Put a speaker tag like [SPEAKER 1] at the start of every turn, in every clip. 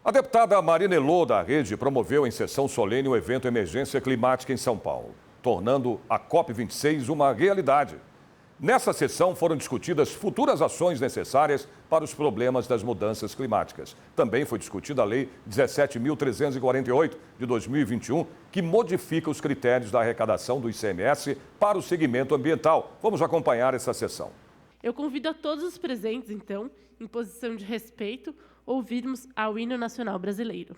[SPEAKER 1] A deputada Marina Elô, da Rede, promoveu em sessão solene o evento Emergência Climática em São Paulo, tornando a COP26 uma realidade. Nessa sessão foram discutidas futuras ações necessárias para os problemas das mudanças climáticas. Também foi discutida a Lei 17.348 de 2021, que modifica os critérios da arrecadação do ICMS para o segmento ambiental. Vamos acompanhar essa sessão.
[SPEAKER 2] Eu convido a todos os presentes, então, em posição de respeito, ouvirmos ao hino nacional brasileiro.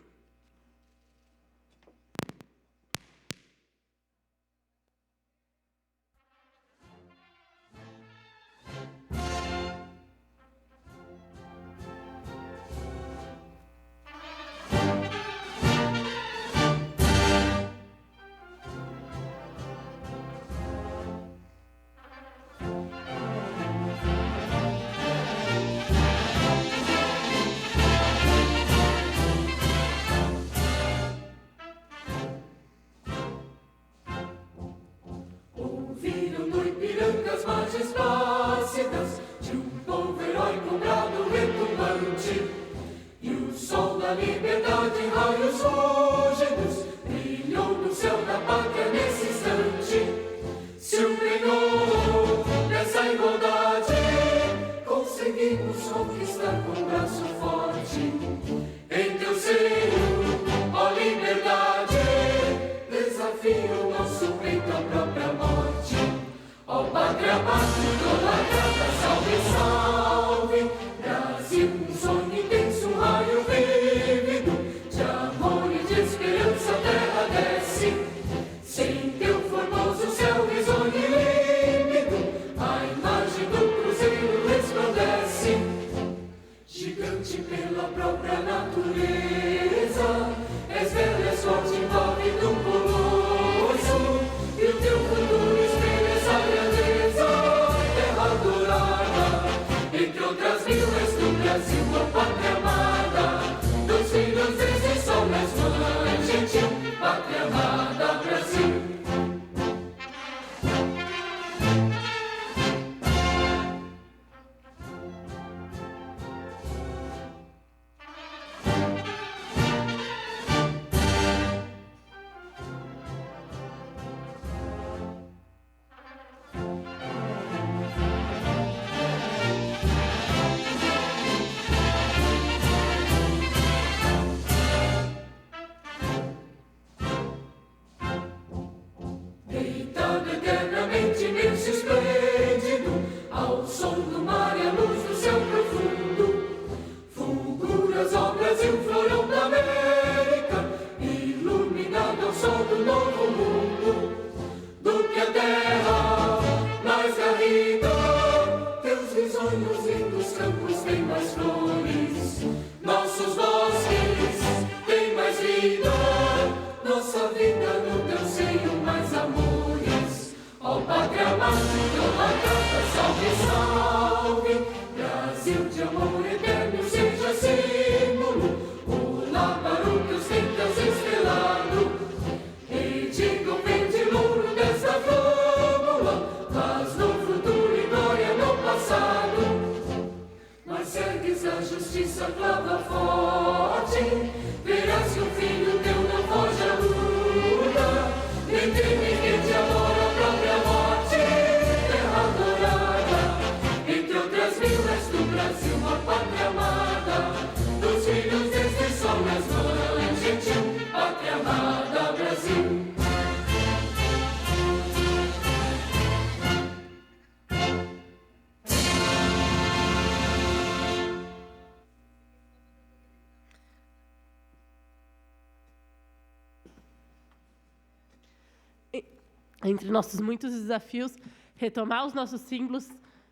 [SPEAKER 2] Entre nossos muitos desafios, retomar os nossos símbolos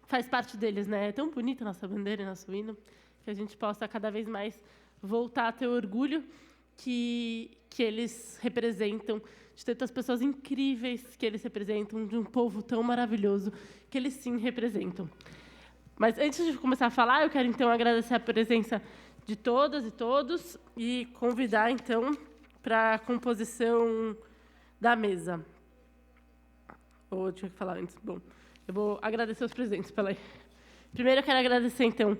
[SPEAKER 2] faz parte deles, né? É tão bonita a nossa bandeira e nosso hino, que a gente possa cada vez mais voltar a ter orgulho que eles representam, de tantas pessoas incríveis que eles representam, de um povo tão maravilhoso que eles sim representam. Mas antes de começar a falar, eu quero então agradecer a presença de todas e todos e convidar então para a composição da mesa. Ou eu tinha que falar antes? Bom, eu vou agradecer os presentes. Primeiro, eu quero agradecer, então,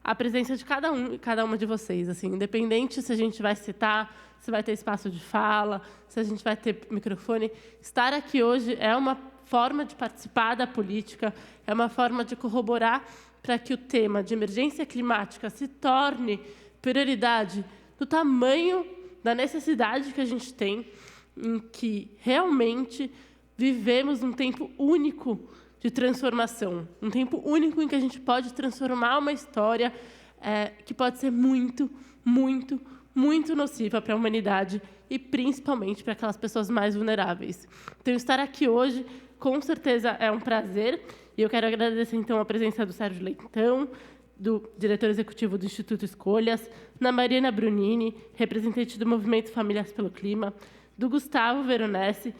[SPEAKER 2] a presença de cada um e cada uma de vocês, assim, independente se a gente vai citar, se vai ter espaço de fala, se a gente vai ter microfone. Estar aqui hoje é uma forma de participar da política, é uma forma de corroborar para que o tema de emergência climática se torne prioridade do tamanho da necessidade que a gente tem, em que realmente vivemos um tempo único de transformação, um tempo único em que a gente pode transformar uma história que pode ser muito, muito, muito nociva para a humanidade e principalmente para aquelas pessoas mais vulneráveis. Então, estar aqui hoje, com certeza, é um prazer. E eu quero agradecer, então, a presença do Sérgio Leitão, do diretor executivo do Instituto Escolhas, da Mariana Brunini, representante do Movimento Famílias pelo Clima, do Gustavo Veronesi,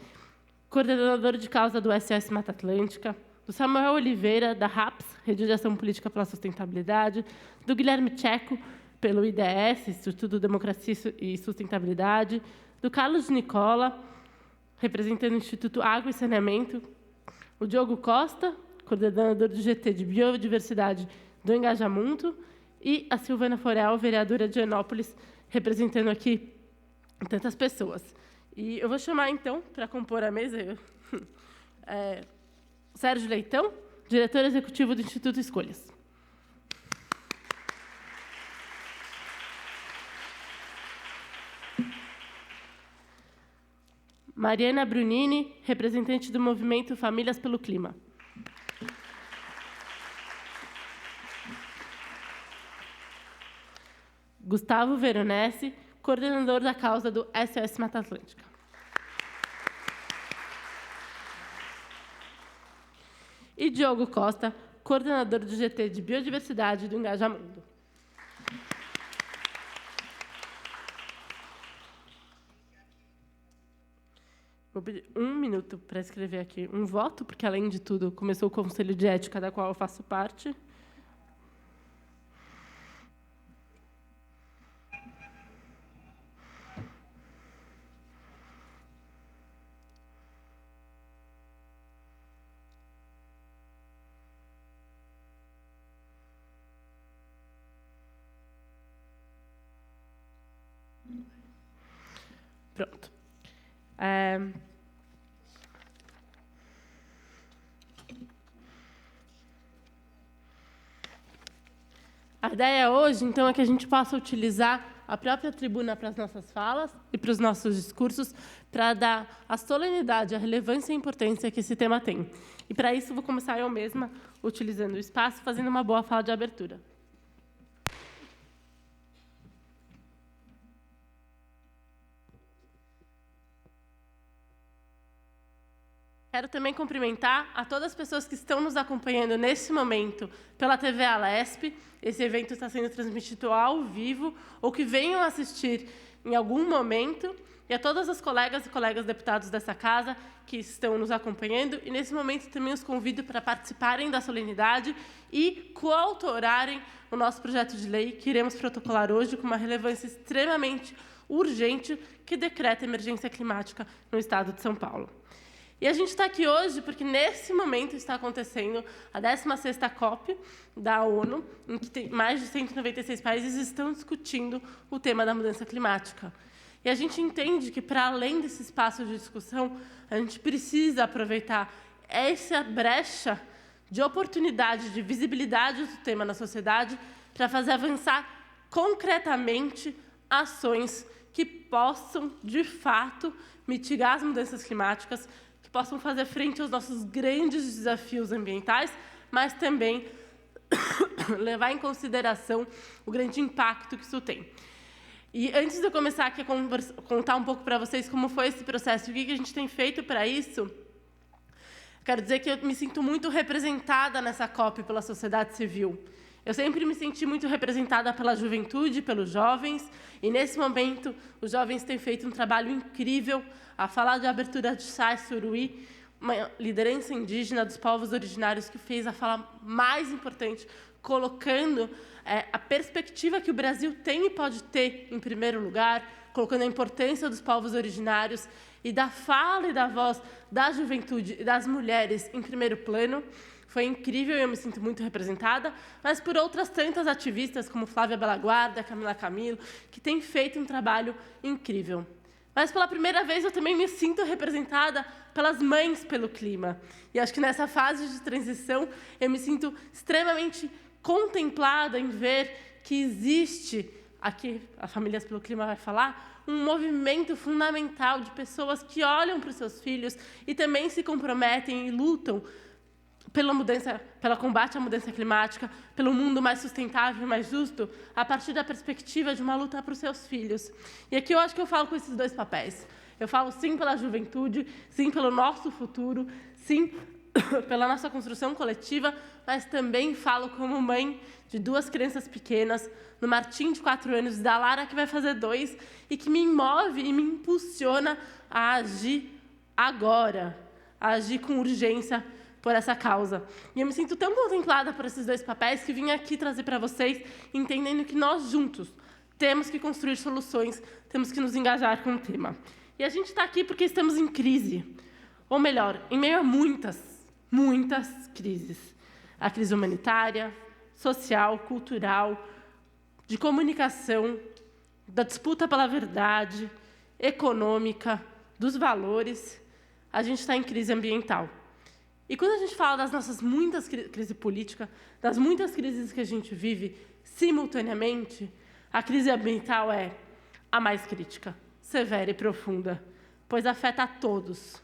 [SPEAKER 2] coordenador de causa do SOS Mata Atlântica, do Samuel Oliveira, da RAPS, Rede de Ação Política pela Sustentabilidade, do Guilherme Tcheco, pelo IDS, Instituto Democracia e Sustentabilidade, do Carlos Nicola, representando o Instituto Água e Saneamento, o Diogo Costa, coordenador do GT de Biodiversidade do Engajamento, e a Silvana Forel, vereadora de Higienópolis, representando aqui tantas pessoas. E eu vou chamar, então, para compor a mesa, Sérgio Leitão, diretor executivo do Instituto Escolhas. Mariana Brunini, representante do Movimento Famílias pelo Clima. Gustavo Veronesi, coordenador da causa do SOS Mata Atlântica. E Diogo Costa, coordenador do GT de Biodiversidade do Engajamento. Vou pedir 1 minuto para escrever aqui um voto, porque, além de tudo, começou o Conselho de Ética, da qual eu faço parte. Pronto. A ideia hoje, então, é que a gente possa utilizar a própria tribuna para as nossas falas e para os nossos discursos, para dar a solenidade, a relevância e a importância que esse tema tem. E, para isso, vou começar eu mesma, utilizando o espaço, fazendo uma boa fala de abertura. Quero também cumprimentar a todas as pessoas que estão nos acompanhando nesse momento pela TV Alesp. Esse evento está sendo transmitido ao vivo, ou que venham assistir em algum momento, e a todas as colegas e colegas deputados dessa casa que estão nos acompanhando. E, nesse momento, também os convido para participarem da solenidade e coautorarem o nosso projeto de lei, que iremos protocolar hoje, com uma relevância extremamente urgente, que decreta emergência climática no estado de São Paulo. E a gente está aqui hoje porque, nesse momento, está acontecendo a 16ª COP da ONU, em que mais de 196 países estão discutindo o tema da mudança climática. E a gente entende que, para além desse espaço de discussão, a gente precisa aproveitar essa brecha de oportunidade, de visibilidade do tema na sociedade, para fazer avançar concretamente ações que possam, de fato, mitigar as mudanças climáticas, que possam fazer frente aos nossos grandes desafios ambientais, mas também levar em consideração o grande impacto que isso tem. E antes de eu começar aqui a contar um pouco para vocês como foi esse processo e o que a gente tem feito para isso, quero dizer que eu me sinto muito representada nessa COP pela sociedade civil. Eu sempre me senti muito representada pela juventude, pelos jovens, e, nesse momento, os jovens têm feito um trabalho incrível a falar de abertura de Chai Suruí, uma liderança indígena dos povos originários que fez a fala mais importante, colocando a perspectiva que o Brasil tem e pode ter em primeiro lugar, colocando a importância dos povos originários e da fala e da voz da juventude e das mulheres em primeiro plano. foi incrível e eu me sinto muito representada, mas por outras tantas ativistas, como Flávia Bellaguarda, Camila Camilo, que têm feito um trabalho incrível. Mas, pela primeira vez, eu também me sinto representada pelas mães pelo clima. E acho que nessa fase de transição, eu me sinto extremamente contemplada em ver que existe, aqui a Famílias pelo Clima vai falar, um movimento fundamental de pessoas que olham para os seus filhos e também se comprometem e lutam pelo combate à mudança climática, pelo mundo mais sustentável e mais justo, a partir da perspectiva de uma luta para os seus filhos. E aqui eu acho que eu falo com esses dois papéis. Eu falo sim pela juventude, sim pelo nosso futuro, sim pela nossa construção coletiva, mas também falo como mãe de 2 crianças pequenas, no Martim, de 4 anos, e da Lara, que vai fazer 2, e que me move e me impulsiona a agir agora, a agir com urgência por essa causa. E eu me sinto tão contemplada por esses 2 papéis que vim aqui trazer para vocês, entendendo que nós juntos temos que construir soluções, temos que nos engajar com o tema. E a gente está aqui porque estamos em crise, ou melhor, em meio a muitas crises. A crise humanitária, social, cultural, de comunicação, da disputa pela verdade, econômica, dos valores. A gente está em crise ambiental. E quando a gente fala das nossas muitas crises políticas, das muitas crises que a gente vive simultaneamente, a crise ambiental é a mais crítica, severa e profunda, pois afeta a todos,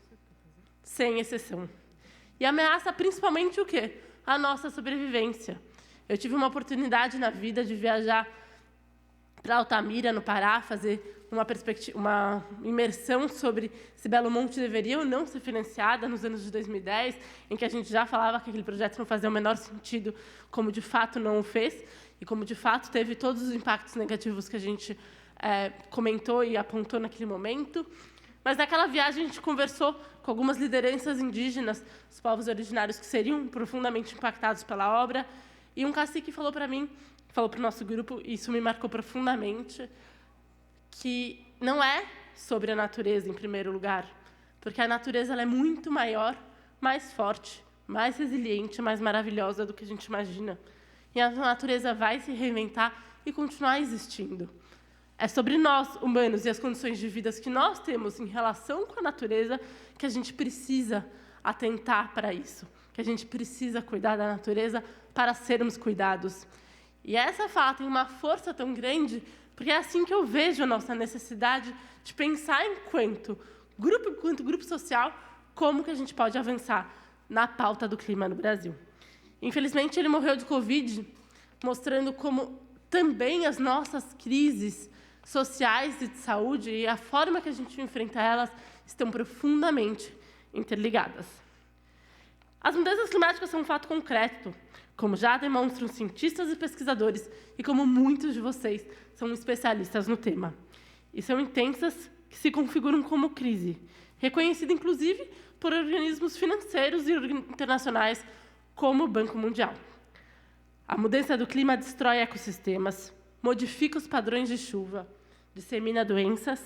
[SPEAKER 2] sem exceção. E ameaça principalmente o quê? A nossa sobrevivência. Eu tive uma oportunidade na vida de viajar para Altamira, no Pará, fazer uma imersão sobre se Belo Monte deveria ou não ser financiada nos anos de 2010, em que a gente já falava que aquele projeto não fazia o menor sentido, como de fato não o fez, e como de fato teve todos os impactos negativos que a gente comentou e apontou naquele momento. Mas naquela viagem a gente conversou com algumas lideranças indígenas, os povos originários que seriam profundamente impactados pela obra, e um cacique falou para mim, falou para o nosso grupo, e isso me marcou profundamente, que não é sobre a natureza, em primeiro lugar, porque a natureza ela é muito maior, mais forte, mais resiliente, mais maravilhosa do que a gente imagina. E a natureza vai se reinventar e continuar existindo. É sobre nós, humanos, e as condições de vida que nós temos em relação com a natureza que a gente precisa atentar para isso, que a gente precisa cuidar da natureza para sermos cuidados. E essa fala tem uma força tão grande, porque é assim que eu vejo a nossa necessidade de pensar enquanto grupo social, como que a gente pode avançar na pauta do clima no Brasil. Infelizmente, ele morreu de Covid, mostrando como também as nossas crises sociais e de saúde e a forma que a gente enfrenta elas estão profundamente interligadas. As mudanças climáticas são um fato concreto, como já demonstram cientistas e pesquisadores, e como muitos de vocês são especialistas no tema. E são intensas que se configuram como crise, reconhecida, inclusive, por organismos financeiros e internacionais, como o Banco Mundial. A mudança do clima destrói ecossistemas, modifica os padrões de chuva, dissemina doenças,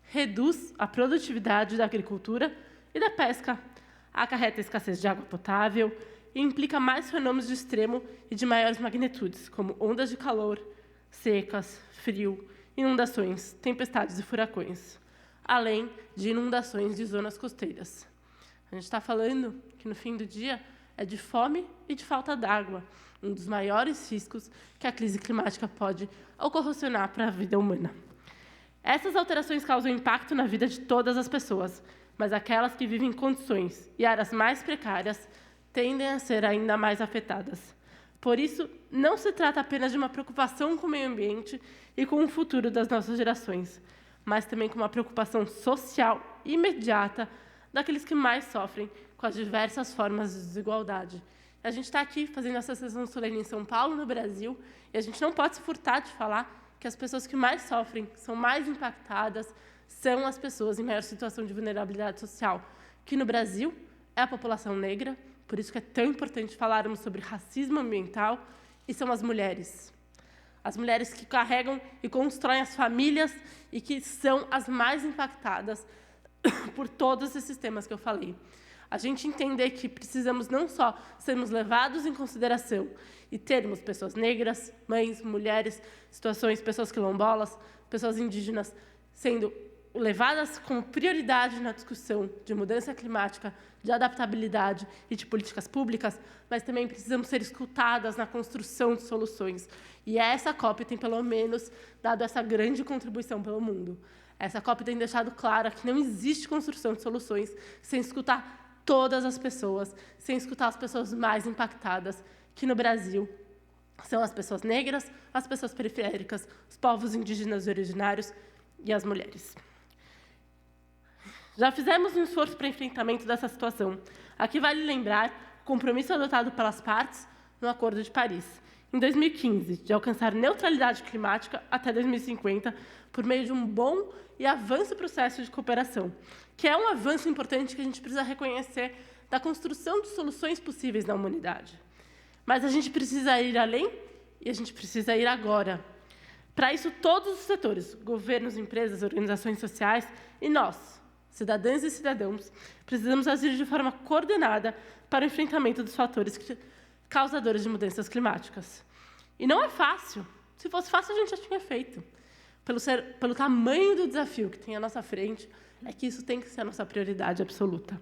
[SPEAKER 2] reduz a produtividade da agricultura e da pesca, acarreta a escassez de água potável e implica mais fenômenos de extremo e de maiores magnitudes, como ondas de calor, secas, frio, inundações, tempestades e furacões, além de inundações de zonas costeiras. A gente está falando que, no fim do dia, é de fome e de falta d'água, um dos maiores riscos que a crise climática pode ocasionar para a vida humana. Essas alterações causam impacto na vida de todas as pessoas, mas aquelas que vivem em condições e áreas mais precárias tendem a ser ainda mais afetadas. Por isso, não se trata apenas de uma preocupação com o meio ambiente e com o futuro das nossas gerações, mas também com uma preocupação social imediata daqueles que mais sofrem com as diversas formas de desigualdade. A gente está aqui fazendo essa sessão solene em São Paulo, no Brasil, e a gente não pode se furtar de falar que as pessoas que mais sofrem, são mais impactadas, são as pessoas em maior situação de vulnerabilidade social, que no Brasil é a população negra, por isso que é tão importante falarmos sobre racismo ambiental, e são as mulheres. As mulheres que carregam e constroem as famílias e que são as mais impactadas por todos esses temas que eu falei. A gente entender que precisamos não só sermos levados em consideração e termos pessoas negras, mães, mulheres, pessoas quilombolas, pessoas indígenas sendo levadas como prioridade na discussão de mudança climática, de adaptabilidade e de políticas públicas, mas também precisamos ser escutadas na construção de soluções. E essa COP tem, pelo menos, dado essa grande contribuição pelo mundo. Essa COP tem deixado clara que não existe construção de soluções sem escutar todas as pessoas, sem escutar as pessoas mais impactadas, que no Brasil são as pessoas negras, as pessoas periféricas, os povos indígenas e originários e as mulheres. Já fizemos um esforço para enfrentamento dessa situação. Aqui vale lembrar o compromisso adotado pelas partes no Acordo de Paris, em 2015, de alcançar neutralidade climática até 2050, por meio de um bom e avanço processo de cooperação, que é um avanço importante que a gente precisa reconhecer da construção de soluções possíveis na humanidade. Mas a gente precisa ir além e a gente precisa ir agora. Para isso, todos os setores, governos, empresas, organizações sociais e nós, cidadãs e cidadãos, precisamos agir de forma coordenada para o enfrentamento dos fatores causadores de climáticas. E não é fácil. Se fosse fácil, a gente já tinha feito. Pelo tamanho do desafio que tem à nossa frente, é que isso tem que ser a nossa prioridade absoluta.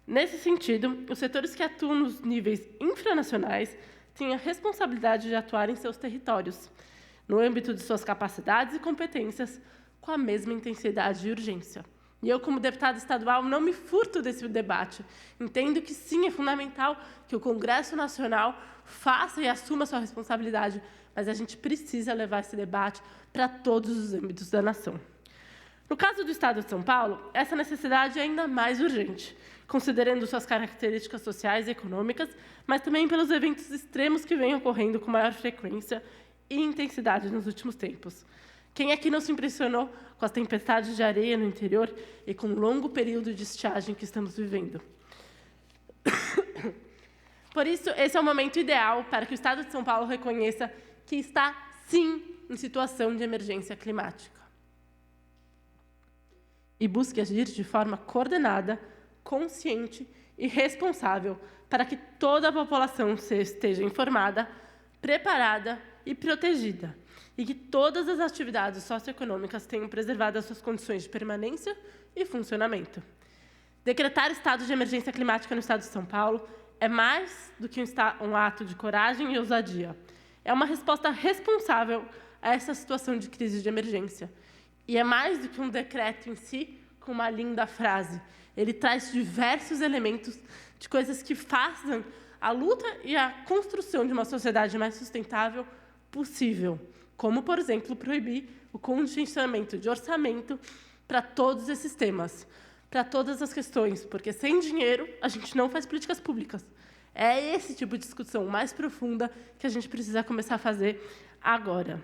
[SPEAKER 2] Nesse sentido, os setores que atuam nos níveis infranacionais têm a responsabilidade de atuar em seus territórios, no âmbito de suas capacidades e competências, com a mesma intensidade e urgência. E eu, como deputada estadual, não me furto desse debate. Entendo que, sim, é fundamental que o Congresso Nacional faça e assuma sua responsabilidade, mas a gente precisa levar esse debate para todos os âmbitos da nação. No caso do Estado de São Paulo, essa necessidade é ainda mais urgente, considerando suas características sociais e econômicas, mas também pelos eventos extremos que vêm ocorrendo com maior frequência e intensidade nos últimos tempos. Quem aqui não se impressionou com as tempestades de areia no interior e com o longo período de estiagem que estamos vivendo? Por isso, esse é o momento ideal para que o Estado de São Paulo reconheça que está, sim, em situação de emergência climática. E busque agir de forma coordenada, consciente e responsável para que toda a população esteja informada, preparada e protegida, e que todas as atividades socioeconômicas tenham preservado as suas condições de permanência e funcionamento. Decretar estado de emergência climática no Estado de São Paulo é mais do que um ato de coragem e ousadia. É uma resposta responsável a essa situação de crise de emergência. E é mais do que um decreto em si, com uma linda frase. Ele traz diversos elementos de coisas que façam a luta e a construção de uma sociedade mais sustentável possível, como, por exemplo, proibir o contingenciamento de orçamento para todos esses temas, para todas as questões, porque sem dinheiro a gente não faz políticas públicas. É esse tipo de discussão mais profunda que a gente precisa começar a fazer agora.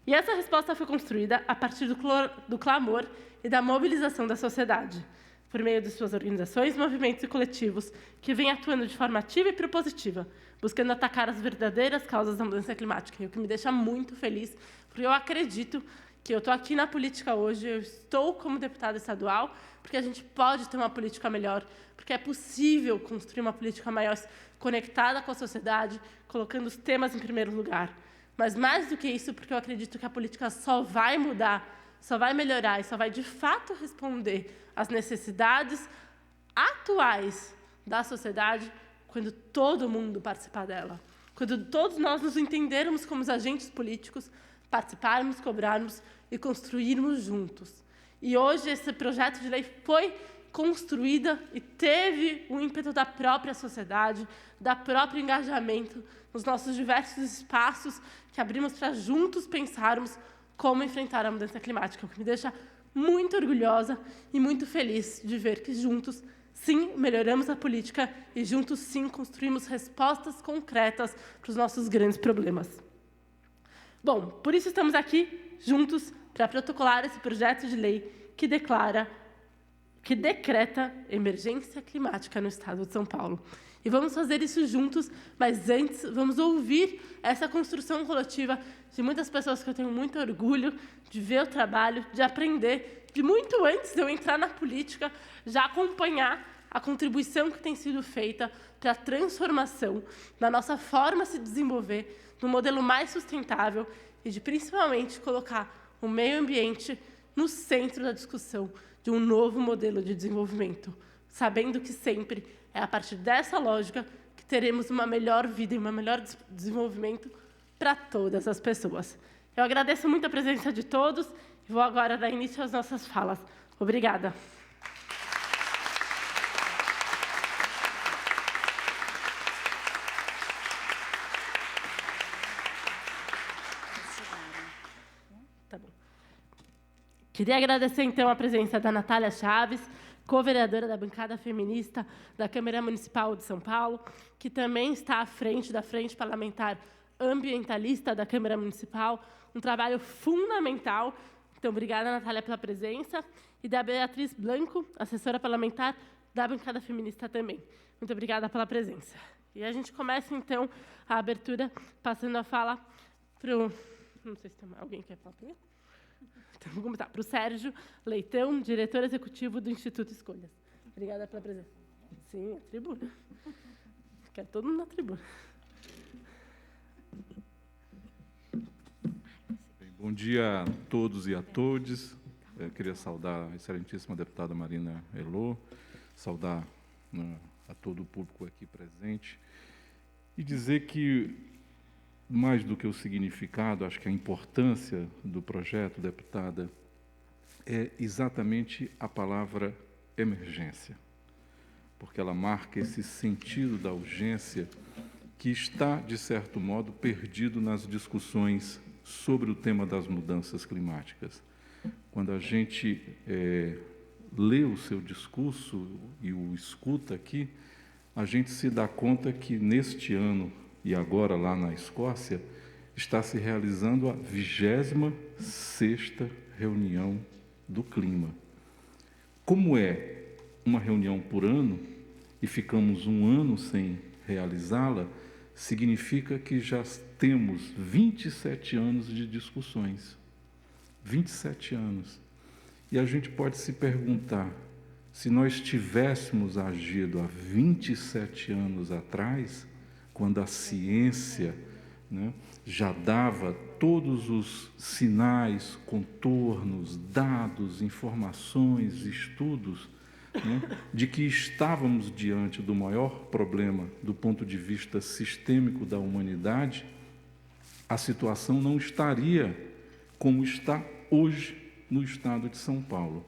[SPEAKER 2] E essa resposta foi construída a partir do clamor e da mobilização da sociedade, por meio de suas organizações, movimentos e coletivos, que vêm atuando de forma ativa e propositiva, buscando atacar as verdadeiras causas da mudança climática, e o que me deixa muito feliz, porque eu acredito que eu estou aqui na política hoje, eu estou como deputada estadual, porque a gente pode ter uma política melhor, porque é possível construir uma política maior conectada com a sociedade, colocando os temas em primeiro lugar. Mas, mais do que isso, porque eu acredito que a política só vai mudar, só vai melhorar e só vai, de fato, responder às necessidades atuais da sociedade quando todo mundo participar dela. Quando todos nós nos entendermos como os agentes políticos, participarmos, cobrarmos e construirmos juntos. E hoje esse projeto de lei foi construída e teve o ímpeto da própria sociedade, da próprio engajamento nos nossos diversos espaços que abrimos para juntos pensarmos como enfrentar a mudança climática, o que me deixa muito orgulhosa e muito feliz de ver que juntos, sim, melhoramos a política e juntos, sim, construímos respostas concretas para os nossos grandes problemas. Bom, por isso estamos aqui juntos para protocolar esse projeto de lei que decreta emergência climática no Estado de São Paulo. E vamos fazer isso juntos, mas antes vamos ouvir essa construção coletiva de muitas pessoas que eu tenho muito orgulho de ver o trabalho, de aprender, de muito antes de eu entrar na política, já acompanhar a contribuição que tem sido feita para a transformação da nossa forma de se desenvolver, num modelo mais sustentável e de, principalmente, colocar o meio ambiente no centro da discussão de um novo modelo de desenvolvimento, sabendo que sempre é a partir dessa lógica que teremos uma melhor vida e um melhor desenvolvimento para todas as pessoas. Eu agradeço muito a presença de todos e vou agora dar início às nossas falas. Obrigada. Tá bom. Queria agradecer, então, a presença da Natália Chaves, co-vereadora da bancada feminista da Câmara Municipal de São Paulo, que também está à frente da Frente Parlamentar Ambientalista da Câmara Municipal, um trabalho fundamental. Então, obrigada, Natália, pela presença. E da Beatriz Blanco, assessora parlamentar da bancada feminista também. Muito obrigada pela presença. E a gente começa, então, a abertura, passando a fala para o... Não sei se tem alguém que quer falar primeiro. Então, vamos começar. Para o Sérgio Leitão, diretor executivo do Instituto Escolhas. Obrigada pela presença. Sim, a tribuna. Quer todo mundo na tribuna.
[SPEAKER 3] Bom dia a todos e a todas. Eu queria saudar a excelentíssima deputada Marina Elô, saudar a todo o público aqui presente e dizer que, mais do que o significado, acho que a importância do projeto, deputada, é exatamente a palavra emergência, porque ela marca esse sentido da urgência que está, de certo modo, perdido nas discussões sobre o tema das mudanças climáticas. Quando a gente lê o seu discurso e o escuta aqui, a gente se dá conta que, neste ano, e agora lá na Escócia, está se realizando a 26ª reunião do clima. Como é uma reunião por ano, e ficamos um ano sem realizá-la, significa que já temos 27 anos de discussões. 27 anos. E a gente pode se perguntar, se nós tivéssemos agido há 27 anos atrás, quando a ciência, né, já dava todos os sinais, contornos, dados, informações, estudos, né, de que estávamos diante do maior problema do ponto de vista sistêmico da humanidade, a situação não estaria como está hoje no estado de São Paulo.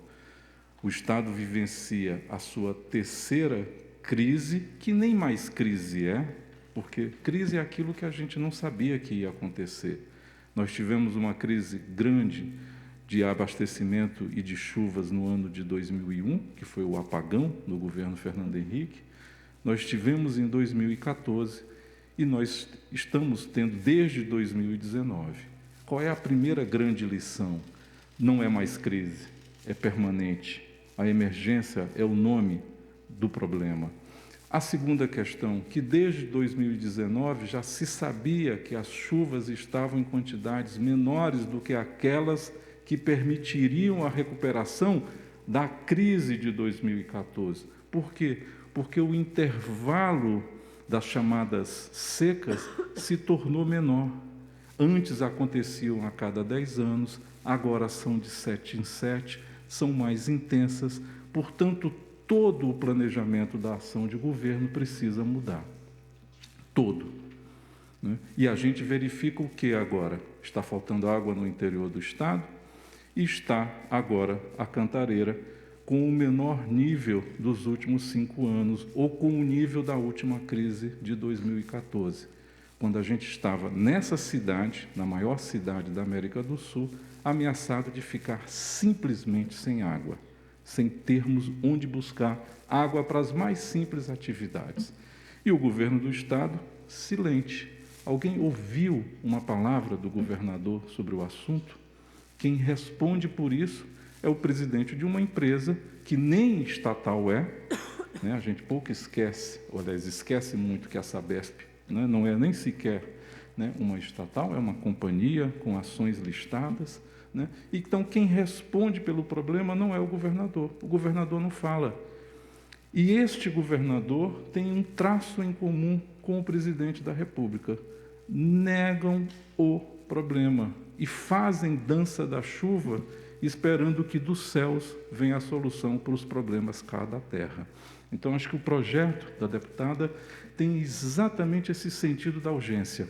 [SPEAKER 3] O estado vivencia a sua 3ª crise, que nem mais crise é, porque crise é aquilo que a gente não sabia que ia acontecer. Nós tivemos uma crise grande de abastecimento e de chuvas no ano de 2001, que foi o apagão do governo Fernando Henrique. Nós tivemos em 2014 e nós estamos tendo desde 2019. Qual é a primeira grande lição? Não é mais crise, é permanente. A emergência é o nome do problema. A segunda questão, que desde 2019 já se sabia que as chuvas estavam em quantidades menores do que aquelas que permitiriam a recuperação da crise de 2014. Por quê? Porque o intervalo das chamadas secas se tornou menor. Antes aconteciam a cada 10 anos, agora são de 7 em 7, são mais intensas, portanto, todo o planejamento da ação de governo precisa mudar. Todo. Né? E a gente verifica o que agora? Está faltando água no interior do estado e está agora a Cantareira com o menor nível dos últimos 5 anos, ou com o nível da última crise de 2014, quando a gente estava nessa cidade, na maior cidade da América do Sul, ameaçado de ficar simplesmente sem água, sem termos onde buscar água para as mais simples atividades. E o governo do estado, silente. Alguém ouviu uma palavra do governador sobre o assunto? Quem responde por isso é o presidente de uma empresa que nem estatal é, né? A gente pouco esquece, ou aliás, esquece muito que a Sabesp, né, não é nem sequer, né, uma estatal, é uma companhia com ações listadas, né? Então, quem responde pelo problema não é o governador não fala. E este governador tem um traço em comum com o presidente da República. Negam o problema e fazem dança da chuva, esperando que dos céus venha a solução para os problemas cá da terra. Então, acho que o projeto da deputada tem exatamente esse sentido da urgência.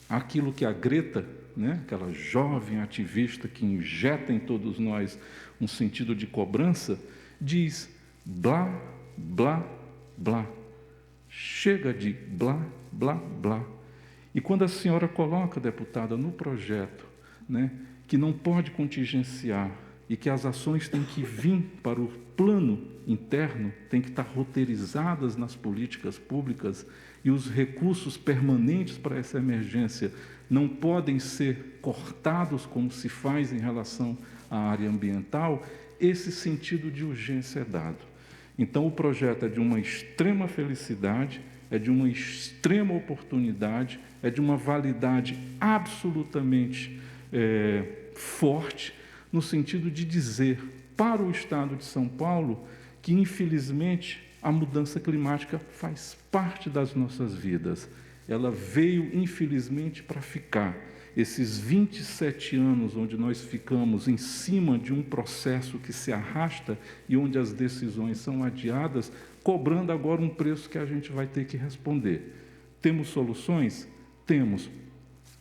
[SPEAKER 3] Aquilo que a Greta, né, aquela jovem ativista que injeta em todos nós um sentido de cobrança, diz blá, blá, blá. Chega de blá, blá, blá. E quando a senhora coloca, deputada, no projeto, né, que não pode contingenciar e que as ações têm que vir para o plano interno, têm que estar roteirizadas nas políticas públicas e os recursos permanentes para essa emergência não podem ser cortados como se faz em relação à área ambiental, esse sentido de urgência é dado. Então, o projeto é de uma extrema felicidade, é de uma extrema oportunidade, é de uma validade absolutamente forte, no sentido de dizer para o Estado de São Paulo que, infelizmente, a mudança climática faz parte das nossas vidas. Ela veio, infelizmente, para ficar. Esses 27 anos onde nós ficamos em cima de um processo que se arrasta e onde as decisões são adiadas, cobrando agora um preço que a gente vai ter que responder. Temos soluções? Temos.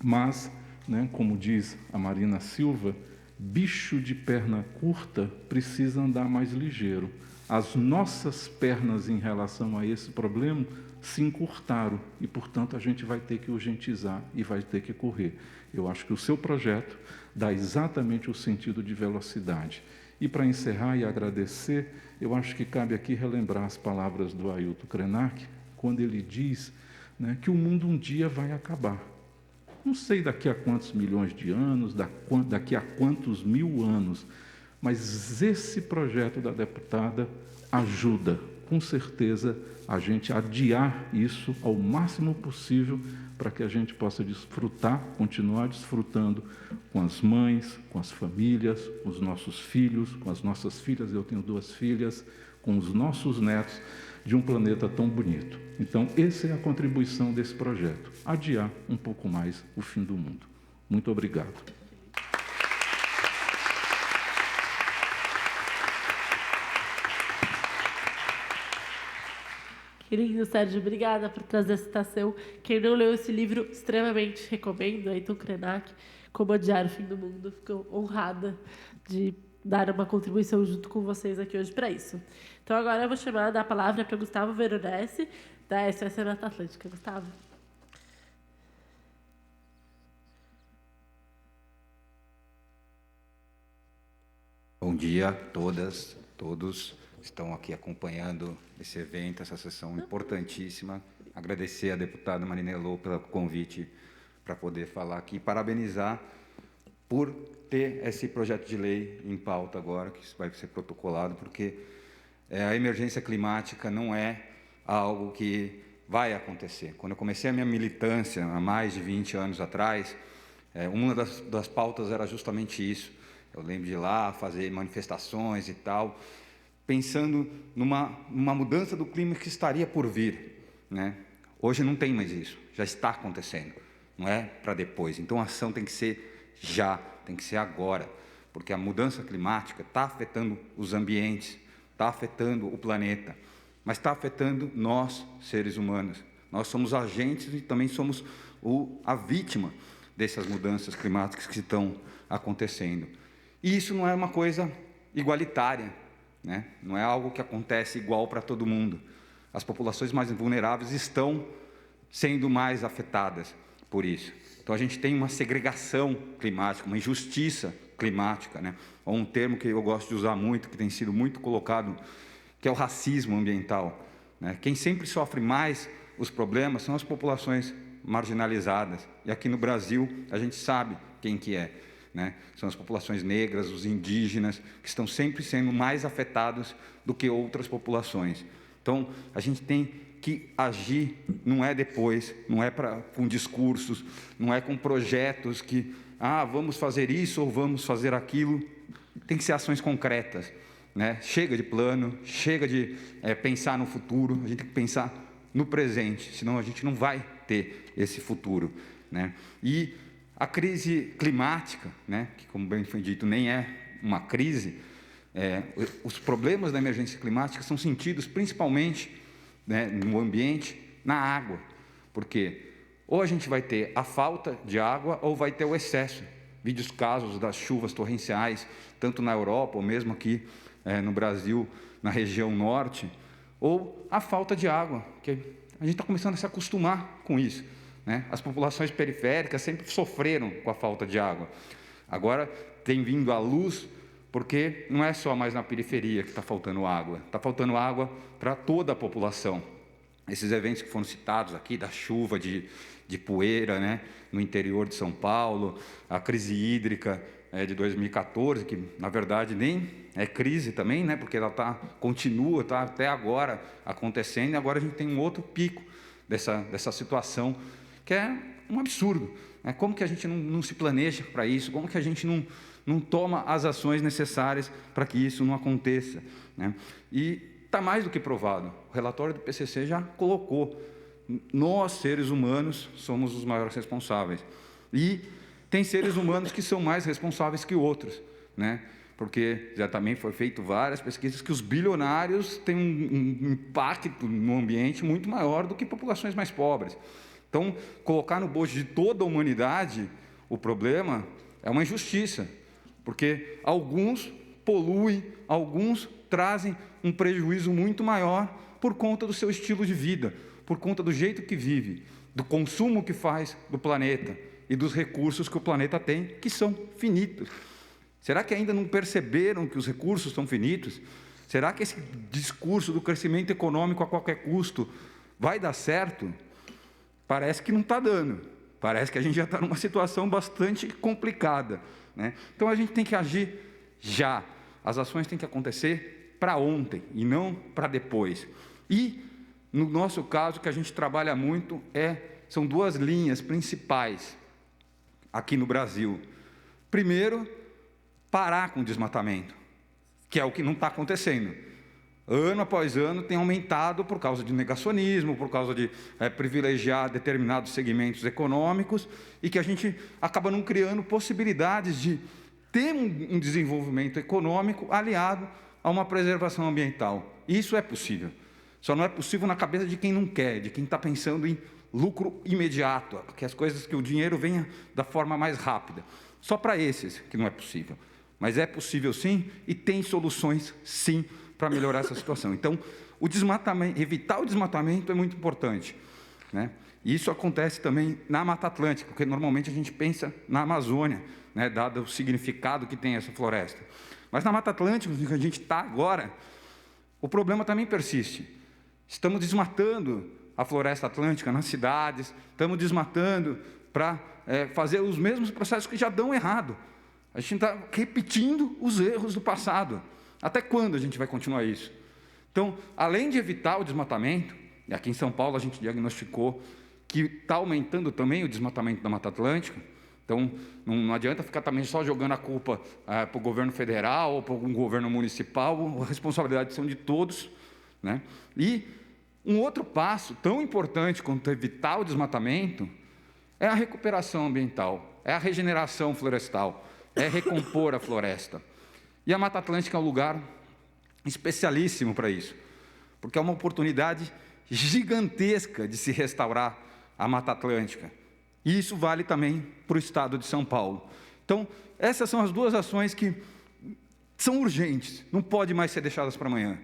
[SPEAKER 3] Mas, né, como diz a Marina Silva, bicho de perna curta precisa andar mais ligeiro. As nossas pernas em relação a esse problema se encurtaram e, portanto, a gente vai ter que urgentizar e vai ter que correr. Eu acho que o seu projeto dá exatamente o sentido de velocidade. E, para encerrar e agradecer, eu acho que cabe aqui relembrar as palavras do Ailton Krenak, quando ele diz, né, que o mundo um dia vai acabar. Não sei daqui a quantos milhões de anos, daqui a quantos mil anos, mas esse projeto da deputada ajuda, com certeza, a gente a adiar isso ao máximo possível para que a gente possa desfrutar, continuar desfrutando com as mães, com as famílias, com os nossos filhos, com as nossas filhas, eu tenho 2 filhas, com os nossos netos, de um planeta tão bonito. Então, essa é a contribuição desse projeto, adiar um pouco mais o fim do mundo. Muito obrigado.
[SPEAKER 2] Querido Sérgio, obrigada por trazer a citação. Quem não leu esse livro, extremamente recomendo, Ailton Krenak, Como Adiar o Fim do Mundo. Fico honrada de dar uma contribuição junto com vocês aqui hoje para isso. Então, agora eu vou chamar a palavra para o Gustavo Veronese, da SOS Mata Atlântica. Gustavo.
[SPEAKER 4] Bom dia a todas, todos que estão aqui acompanhando esse evento, essa sessão importantíssima. Agradecer à deputada Marina Elô pelo convite para poder falar aqui, parabenizar por ter esse projeto de lei em pauta agora, que vai ser protocolado, porque a emergência climática não é algo que vai acontecer. Quando eu comecei a minha militância, há mais de 20 anos atrás, uma das pautas era justamente isso. Eu lembro de ir lá fazer manifestações e tal, pensando numa mudança do clima que estaria por vir, né? Hoje não tem mais isso, já está acontecendo, não é para depois. Então, a ação tem que ser já, tem que ser agora, porque a mudança climática está afetando os ambientes, está afetando o planeta, mas está afetando nós, seres humanos. Nós somos agentes e também somos a vítima dessas mudanças climáticas que estão acontecendo. E isso não é uma coisa igualitária, né? Não é algo que acontece igual para todo mundo. As populações mais vulneráveis estão sendo mais afetadas por isso. Então, a gente tem uma segregação climática, uma injustiça climática, né? Ou um termo que eu gosto de usar muito, que tem sido muito colocado, que é o racismo ambiental, né? Quem sempre sofre mais os problemas são as populações marginalizadas. E aqui no Brasil, a gente sabe quem que é, né? São as populações negras, os indígenas, que estão sempre sendo mais afetados do que outras populações. Então, a gente tem que agir, não é depois, não é com discursos, não é com projetos que, vamos fazer isso ou vamos fazer aquilo. Tem que ser ações concretas. né? Chega de plano, chega de pensar no futuro, a gente tem que pensar no presente, senão a gente não vai ter esse futuro, né? E a crise climática, né, que, como bem foi dito, nem é uma crise, os problemas da emergência climática são sentidos principalmente, né, no ambiente, na água, porque ou a gente vai ter a falta de água ou vai ter o excesso. Vide os casos das chuvas torrenciais, tanto na Europa ou mesmo aqui no Brasil, na região norte, ou a falta de água, que a gente está começando a se acostumar com isso, né? As populações periféricas sempre sofreram com a falta de água. Agora tem vindo à luz, porque não é só mais na periferia que está faltando água, está faltando água para toda a população. Esses eventos que foram citados aqui, da chuva de poeira, né, no interior de São Paulo, a crise hídrica de 2014, que na verdade nem é crise também, né, porque ela continua, está até agora acontecendo, e agora a gente tem um outro pico dessa situação, que é um absurdo, né? Como que a gente não se planeja para isso? Como que a gente não toma as ações necessárias para que isso não aconteça, né? E está mais do que provado. O relatório do PCC já colocou: nós, seres humanos, somos os maiores responsáveis. E tem seres humanos que são mais responsáveis que outros, né? Porque já também foi feito várias pesquisas que os bilionários têm um impacto no ambiente muito maior do que populações mais pobres. Então, colocar no bojo de toda a humanidade o problema é uma injustiça, porque alguns poluem, alguns trazem um prejuízo muito maior por conta do seu estilo de vida, por conta do jeito que vive, do consumo que faz do planeta e dos recursos que o planeta tem, que são finitos. Será que ainda não perceberam que os recursos são finitos? Será que esse discurso do crescimento econômico a qualquer custo vai dar certo? Parece que não está dando. Parece que a gente já está numa situação bastante complicada, né? Então, a gente tem que agir já. As ações têm que acontecer para ontem e não para depois. E, no nosso caso, que a gente trabalha muito, são duas linhas principais aqui no Brasil. Primeiro, parar com o desmatamento, que é o que não está acontecendo. Ano após ano tem aumentado por causa de negacionismo, por causa de privilegiar determinados segmentos econômicos, e que a gente acaba não criando possibilidades de ter um desenvolvimento econômico aliado a uma preservação ambiental. Isso é possível. Só não é possível na cabeça de quem não quer, de quem está pensando em lucro imediato, que as coisas, que o dinheiro venha da forma mais rápida. Só para esses que não é possível. Mas é possível sim, e tem soluções sim para melhorar essa situação. Então, evitar o desmatamento é muito importante, né? E isso acontece também na Mata Atlântica, porque normalmente a gente pensa na Amazônia, né, dado o significado que tem essa floresta. Mas na Mata Atlântica, que a gente está agora, o problema também persiste. Estamos desmatando a floresta atlântica nas cidades, estamos desmatando para fazer os mesmos processos que já dão errado. A gente está repetindo os erros do passado. Até quando a gente vai continuar isso? Então, além de evitar o desmatamento, e aqui em São Paulo a gente diagnosticou que está aumentando também o desmatamento da Mata Atlântica, então não adianta ficar também só jogando a culpa para o governo federal ou para um governo municipal, a responsabilidade são de todos, né? E um outro passo tão importante quanto evitar o desmatamento é a recuperação ambiental, é a regeneração florestal, é recompor a floresta. E a Mata Atlântica é um lugar especialíssimo para isso, porque é uma oportunidade gigantesca de se restaurar a Mata Atlântica. E isso vale também para o estado de São Paulo. Então, essas são as duas ações que são urgentes, não podem mais ser deixadas para amanhã.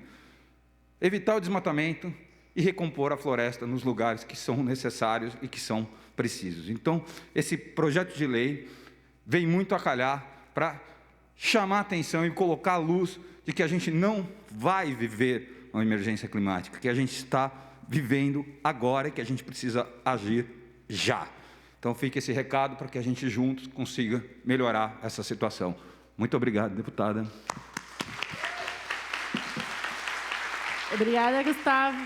[SPEAKER 4] Evitar o desmatamento e recompor a floresta nos lugares que são necessários e que são precisos. Então, esse projeto de lei vem muito a calhar para chamar a atenção e colocar a luz de que a gente não vai viver uma emergência climática, que a gente está vivendo agora e que a gente precisa agir já. Então, fica esse recado para que a gente juntos consiga melhorar essa situação. Muito obrigado, deputada.
[SPEAKER 2] Obrigada, Gustavo.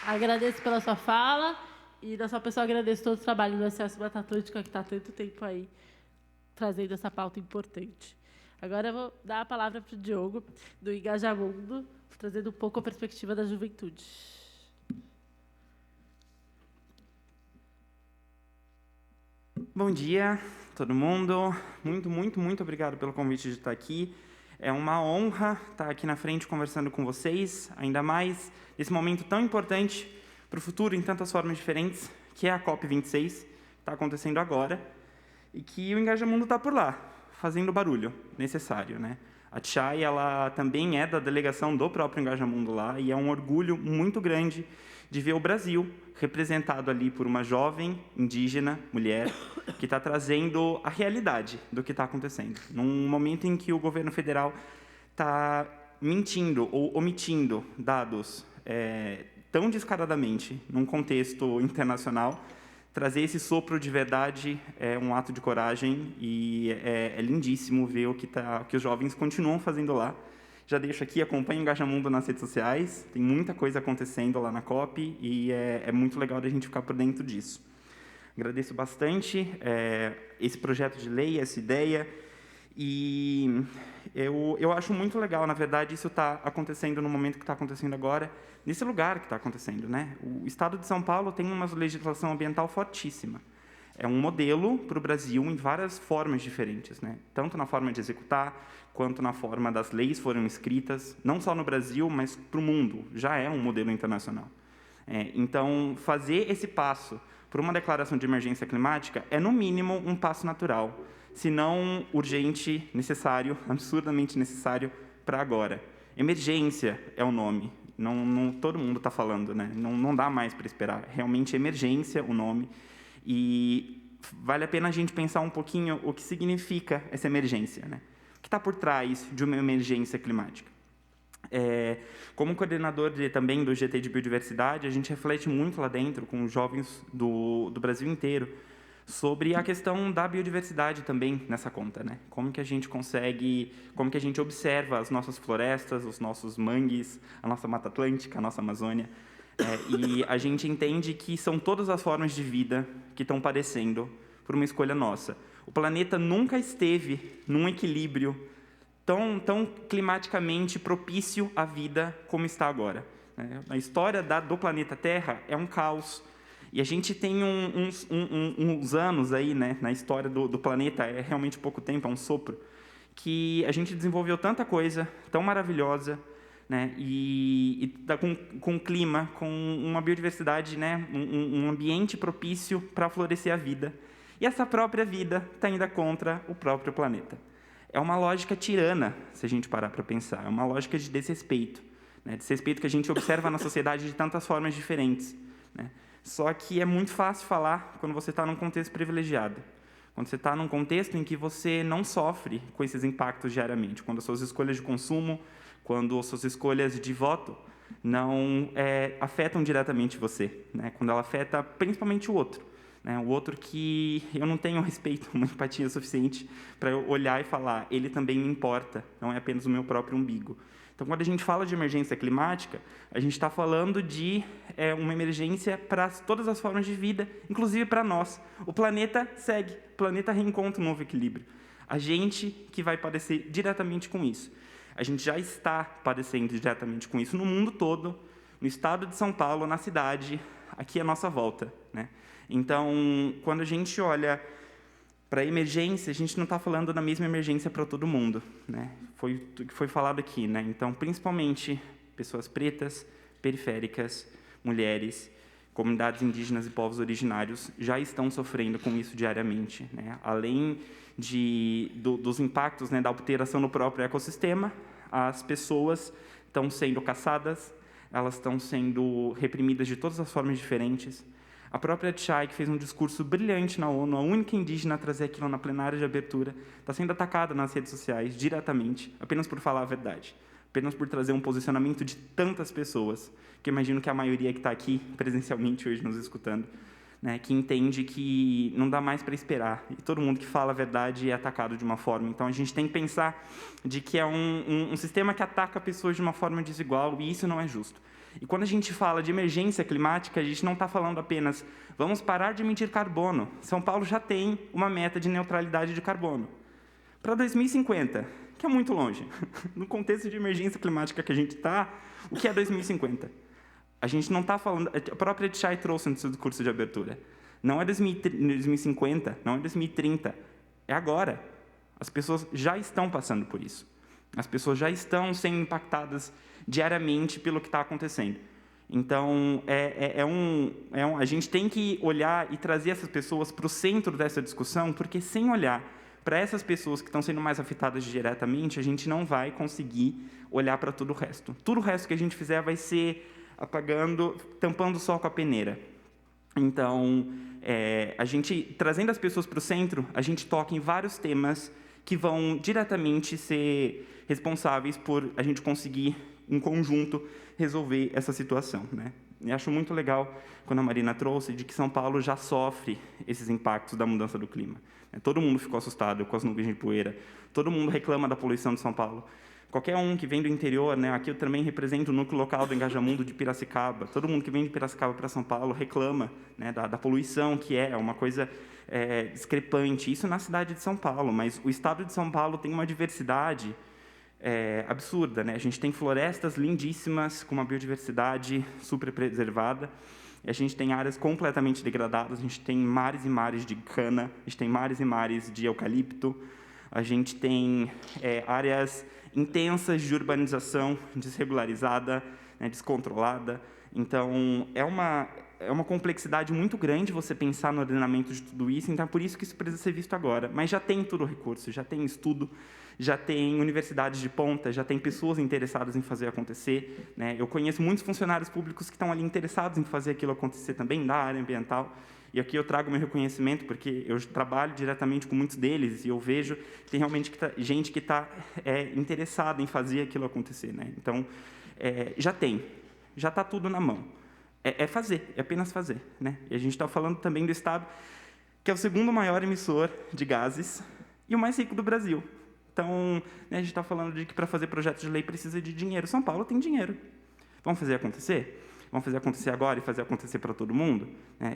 [SPEAKER 2] Agradeço pela sua fala e, da sua pessoa, agradeço todo o trabalho do SOS Mata Atlântica, que está há tanto tempo aí trazendo essa pauta importante. Agora eu vou dar a palavra para o Diogo, do Engajamundo, trazendo um pouco a perspectiva da juventude.
[SPEAKER 5] Bom dia, todo mundo. Muito obrigado pelo convite de estar aqui. É uma honra estar aqui na frente conversando com vocês, ainda mais nesse momento tão importante para o futuro em tantas formas diferentes, que é a COP26, que está acontecendo agora, e que o Engajamundo está por lá, fazendo o barulho necessário, né? A Tchay, ela também é da delegação do próprio Engajamundo lá, e é um orgulho muito grande de ver o Brasil representado ali por uma jovem indígena, mulher, que está trazendo a realidade do que está acontecendo. Num momento em que o governo federal está mentindo ou omitindo dados tão descaradamente, num contexto internacional, trazer esse sopro de verdade é um ato de coragem e é lindíssimo ver o que os jovens continuam fazendo lá. Já deixo aqui, acompanhe o Engajamundo nas redes sociais, tem muita coisa acontecendo lá na COP e é muito legal a gente ficar por dentro disso. Agradeço bastante esse projeto de lei, essa ideia, e eu acho muito legal, na verdade, isso está acontecendo no momento que está acontecendo agora, nesse lugar que está acontecendo, né? O Estado de São Paulo tem uma legislação ambiental fortíssima. É um modelo para o Brasil em várias formas diferentes, né? Tanto na forma de executar, quanto na forma das leis foram escritas, não só no Brasil, mas para o mundo. Já é um modelo internacional. Então, fazer esse passo por uma declaração de emergência climática é, no mínimo, um passo natural, se não urgente, necessário, absurdamente necessário para agora. Emergência é o nome. Não todo mundo está falando, né? Não dá mais para esperar. Realmente, emergência o nome. E vale a pena a gente pensar um pouquinho o que significa essa emergência, né? O que está por trás de uma emergência climática? Como coordenador também do GT de Biodiversidade, a gente reflete muito lá dentro com os jovens do Brasil inteiro sobre a questão da biodiversidade também nessa conta, né? Como que a gente consegue, como que a gente observa as nossas florestas, os nossos mangues, a nossa Mata Atlântica, a nossa Amazônia, e a gente entende que são todas as formas de vida que estão padecendo por uma escolha nossa. O planeta nunca esteve num equilíbrio tão climaticamente propício à vida como está agora. A história do planeta Terra é um caos. E a gente tem uns anos aí, né, na história do planeta, é realmente pouco tempo, é um sopro, que a gente desenvolveu tanta coisa tão maravilhosa, né, e tá com clima, com uma biodiversidade, né, um ambiente propício para florescer a vida. E essa própria vida está indo contra o próprio planeta. É uma lógica tirana, se a gente parar para pensar. É uma lógica de desrespeito. Né? Desrespeito que a gente observa na sociedade de tantas formas diferentes. Né? Só que é muito fácil falar quando você está num contexto privilegiado. Quando você está num contexto em que você não sofre com esses impactos diariamente. Quando as suas escolhas de consumo, quando as suas escolhas de voto não afetam diretamente você. Né? Quando ela afeta principalmente o outro. O outro que eu não tenho respeito, uma empatia suficiente para eu olhar e falar, ele também me importa, não é apenas o meu próprio umbigo. Então, quando a gente fala de emergência climática, a gente está falando de uma emergência para todas as formas de vida, inclusive para nós. O planeta segue, o planeta reencontra um novo equilíbrio. A gente que vai padecer diretamente com isso. A gente já está padecendo diretamente com isso no mundo todo, no estado de São Paulo, na cidade, aqui à nossa volta, né? Então, quando a gente olha para a emergência, a gente não está falando da mesma emergência para todo mundo, né? Foi o que foi falado aqui, né? Então, principalmente pessoas pretas, periféricas, mulheres, comunidades indígenas e povos originários já estão sofrendo com isso diariamente, né? Além dos impactos, né, da alteração no próprio ecossistema, as pessoas estão sendo caçadas, elas estão sendo reprimidas de todas as formas diferentes. A própria Tchay, que fez um discurso brilhante na ONU, a única indígena a trazer aquilo na plenária de abertura, está sendo atacada nas redes sociais, diretamente, apenas por falar a verdade, apenas por trazer um posicionamento de tantas pessoas, que eu imagino que a maioria que está aqui presencialmente hoje nos escutando, né, que entende que não dá mais para esperar, e todo mundo que fala a verdade é atacado de uma forma. Então, a gente tem que pensar de que é um sistema que ataca pessoas de uma forma desigual, e isso não é justo. E quando a gente fala de emergência climática, a gente não está falando apenas vamos parar de emitir carbono. São Paulo já tem uma meta de neutralidade de carbono. Para 2050, que é muito longe. No contexto de emergência climática que a gente está, o que é 2050? A gente não está falando... A própria Tchai trouxe no seu discurso de abertura. Não é 2050, não é 2030. É agora. As pessoas já estão passando por isso. As pessoas já estão sendo impactadas diariamente pelo que está acontecendo. Então, a gente tem que olhar e trazer essas pessoas para o centro dessa discussão, porque sem olhar para essas pessoas que estão sendo mais afetadas diretamente, a gente não vai conseguir olhar para todo o resto. Tudo o resto que a gente fizer vai ser tampando o sol com a peneira. Então, a gente, trazendo as pessoas para o centro, a gente toca em vários temas que vão diretamente ser responsáveis por a gente conseguir, em conjunto, resolver essa situação, né? E acho muito legal quando a Marina trouxe de que São Paulo já sofre esses impactos da mudança do clima. Todo mundo ficou assustado com as nuvens de poeira, todo mundo reclama da poluição de São Paulo. Qualquer um que vem do interior, né, aqui eu também represento o núcleo local do Engajamundo de Piracicaba, todo mundo que vem de Piracicaba para São Paulo reclama, né, da poluição, que é uma coisa discrepante. Isso na cidade de São Paulo, mas o estado de São Paulo tem uma diversidade absurda, né? A gente tem florestas lindíssimas, com uma biodiversidade super preservada, e a gente tem áreas completamente degradadas, a gente tem mares e mares de cana, a gente tem mares e mares de eucalipto, a gente tem áreas intensas de urbanização desregularizada, né, descontrolada. Então, é uma complexidade muito grande você pensar no ordenamento de tudo isso, então é por isso que isso precisa ser visto agora. Mas já tem todo o recurso, já tem estudo, já tem universidades de ponta, já tem pessoas interessadas em fazer acontecer, né? Eu conheço muitos funcionários públicos que estão ali interessados em fazer aquilo acontecer também, da área ambiental, e aqui eu trago meu reconhecimento, porque eu trabalho diretamente com muitos deles, e eu vejo que tem realmente gente que está interessada em fazer aquilo acontecer, né? Então, já está tudo na mão. É fazer, é apenas fazer, né? E a gente está falando também do Estado, que é o segundo maior emissor de gases e o mais rico do Brasil. Então, né, a gente está falando de que para fazer projetos de lei precisa de dinheiro. São Paulo tem dinheiro. Vamos fazer acontecer? Vamos fazer acontecer agora e fazer acontecer para todo mundo?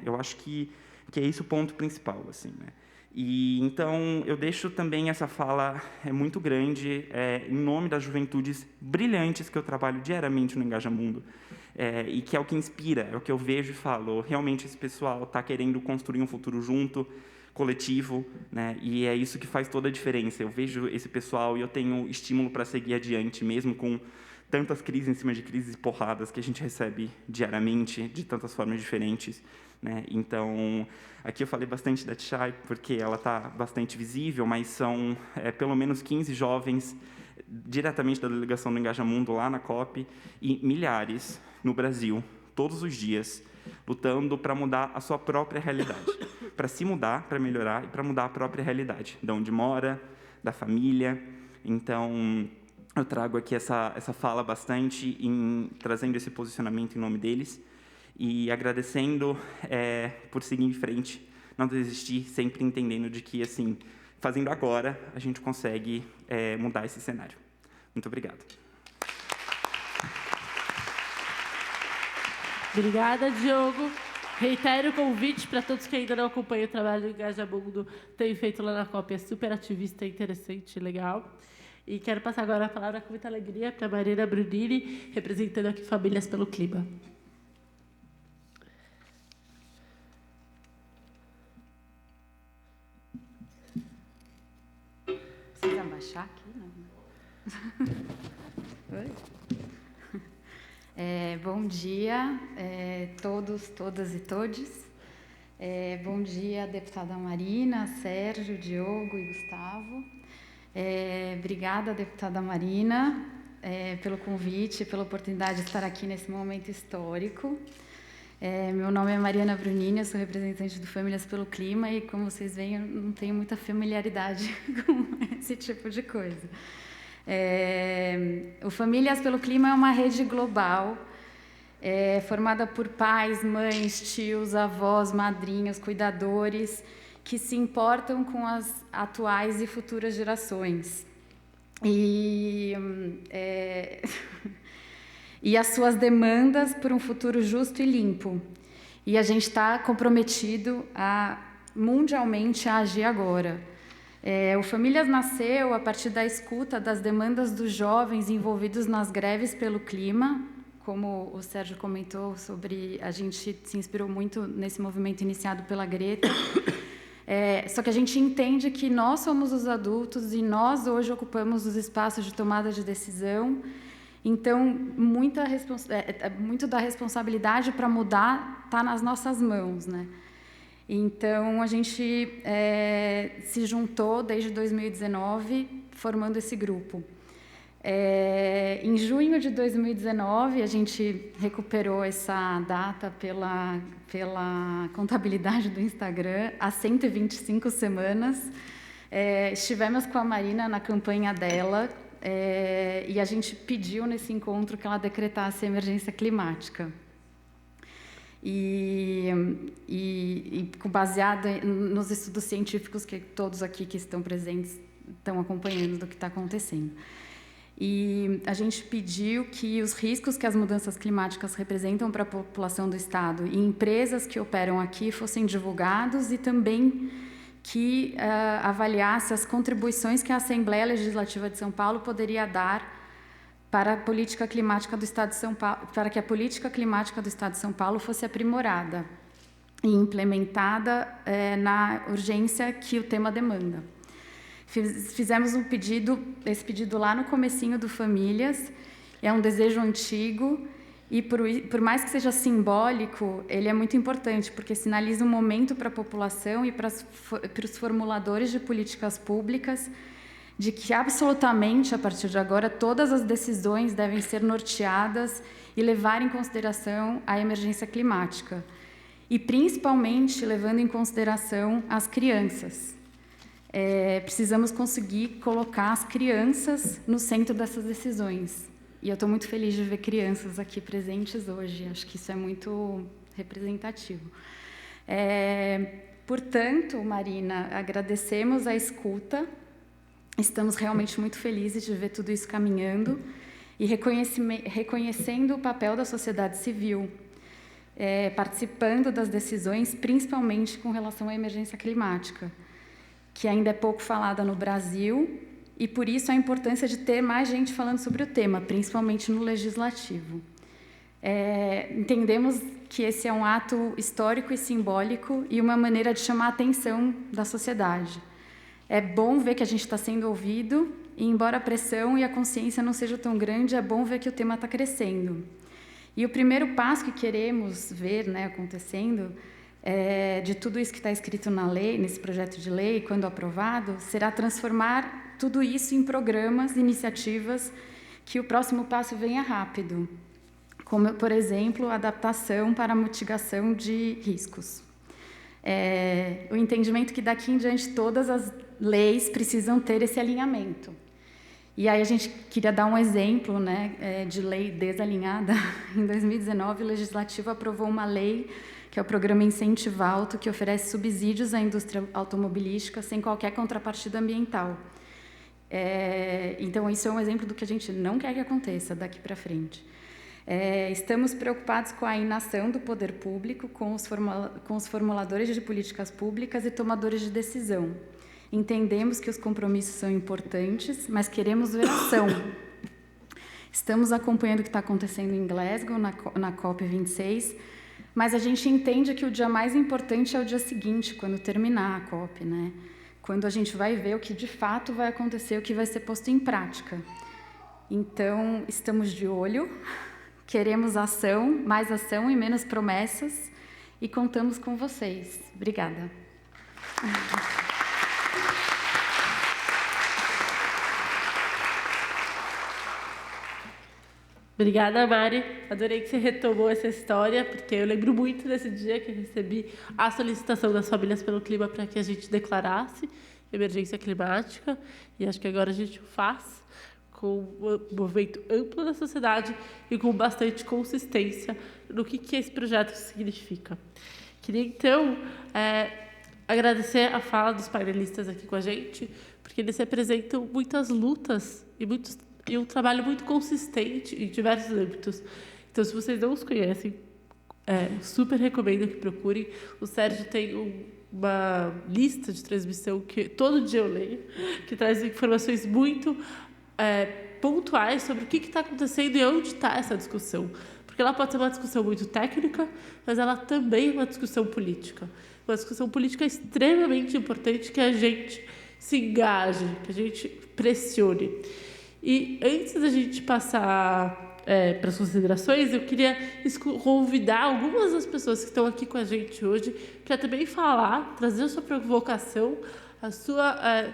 [SPEAKER 5] Eu acho que é isso o ponto principal, assim, né? E, então, eu deixo também essa fala muito grande em nome das juventudes brilhantes que eu trabalho diariamente no Engajamundo, e que é o que inspira, é o que eu vejo e falo, realmente esse pessoal está querendo construir um futuro junto, coletivo, né? E é isso que faz toda a diferença. Eu vejo esse pessoal e eu tenho estímulo para seguir adiante, mesmo com tantas crises em cima de crises e porradas que a gente recebe diariamente, de tantas formas diferentes, né? Então, aqui eu falei bastante da Tchai, porque ela está bastante visível, mas são pelo menos 15 jovens diretamente da delegação do Engajamundo lá na COP e milhares no Brasil, todos os dias, lutando para mudar a sua própria realidade, para se mudar, para melhorar e para mudar a própria realidade, de onde mora, da família. Então, eu trago aqui essa fala bastante, trazendo esse posicionamento em nome deles e agradecendo por seguir em frente, não desistir, sempre entendendo de que, assim, fazendo agora, a gente consegue mudar esse cenário. Muito obrigado.
[SPEAKER 2] Obrigada, Diogo. Reitero o convite para todos que ainda não acompanham o trabalho do Engajamundo, tem feito lá na COP, é super ativista, interessante, legal. E quero passar agora a palavra com muita alegria para a Marina Brunini, representando aqui Famílias pelo Clima.
[SPEAKER 6] Precisa abaixar aqui? Não. Oi? Bom dia, todos, todas e todes. Bom dia, deputada Marina, Sérgio, Diogo e Gustavo. Obrigada, deputada Marina, pelo convite, pela oportunidade de estar aqui nesse momento histórico. Meu nome é Mariana Brunini, eu sou representante do Famílias pelo Clima e, como vocês veem, eu não tenho muita familiaridade com esse tipo de coisa. O Famílias pelo Clima é uma rede global formada por pais, mães, tios, avós, madrinhas, cuidadores que se importam com as atuais e futuras gerações e as suas demandas por um futuro justo e limpo. E a gente está comprometido mundialmente a agir agora. O Famílias nasceu a partir da escuta das demandas dos jovens envolvidos nas greves pelo clima. Como o Sérgio comentou sobre, a gente se inspirou muito nesse movimento iniciado pela Greta. Só que a gente entende que nós somos os adultos e nós hoje ocupamos os espaços de tomada de decisão. Então, muito da responsabilidade para mudar está nas nossas mãos, né? Então, a gente se juntou desde 2019, formando esse grupo. Em junho de 2019, a gente recuperou essa data pela contabilidade do Instagram, há 125 semanas. Estivemos com a Marina na campanha dela e a gente pediu nesse encontro que ela decretasse a emergência climática. E baseado nos estudos científicos que todos aqui que estão presentes estão acompanhando do que está acontecendo. E a gente pediu que os riscos que as mudanças climáticas representam para a população do Estado e empresas que operam aqui fossem divulgados e também que avaliasse as contribuições que a Assembleia Legislativa de São Paulo poderia dar para a política climática do Estado de São Paulo, para que a política climática do Estado de São Paulo fosse aprimorada e implementada na urgência que o tema demanda. Fizemos esse pedido lá no comecinho do Famílias, é um desejo antigo e, por mais que seja simbólico, ele é muito importante, porque sinaliza um momento para a população e para os formuladores de políticas públicas de que, absolutamente, a partir de agora, todas as decisões devem ser norteadas e levar em consideração a emergência climática. E, principalmente, levando em consideração as crianças. Precisamos conseguir colocar as crianças no centro dessas decisões. E eu estou muito feliz de ver crianças aqui presentes hoje. Acho que isso é muito representativo. Portanto, Marina, agradecemos a escuta. Estamos realmente muito felizes de ver tudo isso caminhando e reconhecendo o papel da sociedade civil, participando das decisões, principalmente com relação à emergência climática, que ainda é pouco falada no Brasil, e por isso a importância de ter mais gente falando sobre o tema, principalmente no legislativo. Entendemos que esse é um ato histórico e simbólico e uma maneira de chamar a atenção da sociedade. É bom ver que a gente está sendo ouvido, e embora a pressão e a consciência não sejam tão grandes, é bom ver que o tema está crescendo. E o primeiro passo que queremos ver, né, acontecendo, de tudo isso que está escrito na lei, nesse projeto de lei, quando aprovado, será transformar tudo isso em programas, iniciativas, que o próximo passo venha rápido, como, por exemplo, adaptação para a mitigação de riscos. O entendimento que daqui em diante todas as leis precisam ter esse alinhamento. E aí a gente queria dar um exemplo, né, de lei desalinhada. Em 2019, o Legislativo aprovou uma lei, que é o Programa Incentivo Alto, que oferece subsídios à indústria automobilística sem qualquer contrapartida ambiental. Então, isso é um exemplo do que a gente não quer que aconteça daqui para frente. Estamos preocupados com a inação do poder público, com os formuladores de políticas públicas e tomadores de decisão. Entendemos que os compromissos são importantes, mas queremos ver ação. Estamos acompanhando o que está acontecendo em Glasgow, na COP26, mas a gente entende que o dia mais importante é o dia seguinte, quando terminar a COP, né? Quando a gente vai ver o que de fato vai acontecer, o que vai ser posto em prática. Então, estamos de olho. Queremos ação, mais ação e menos promessas, e contamos com vocês. Obrigada.
[SPEAKER 2] Obrigada, Mari. Adorei que você retomou essa história, porque eu lembro muito desse dia que eu recebi a solicitação das Famílias pelo Clima para que a gente declarasse emergência climática, e acho que agora a gente o faz com um movimento amplo da sociedade e com bastante consistência no que esse projeto significa. Queria, então, agradecer a fala dos painelistas aqui com a gente, porque eles representam muitas lutas e um trabalho muito consistente em diversos âmbitos. Então, se vocês não os conhecem, super recomendo que procurem. O Sérgio tem uma lista de transmissão que todo dia eu leio, que traz informações muito pontuais sobre o que está acontecendo e onde está essa discussão. Porque ela pode ser uma discussão muito técnica, mas ela também é uma discussão política. Uma discussão política extremamente importante que a gente se engaje, que a gente pressione. E antes da gente passar para as considerações, eu queria convidar algumas das pessoas que estão aqui com a gente hoje para também falar, trazer a sua provocação, a sua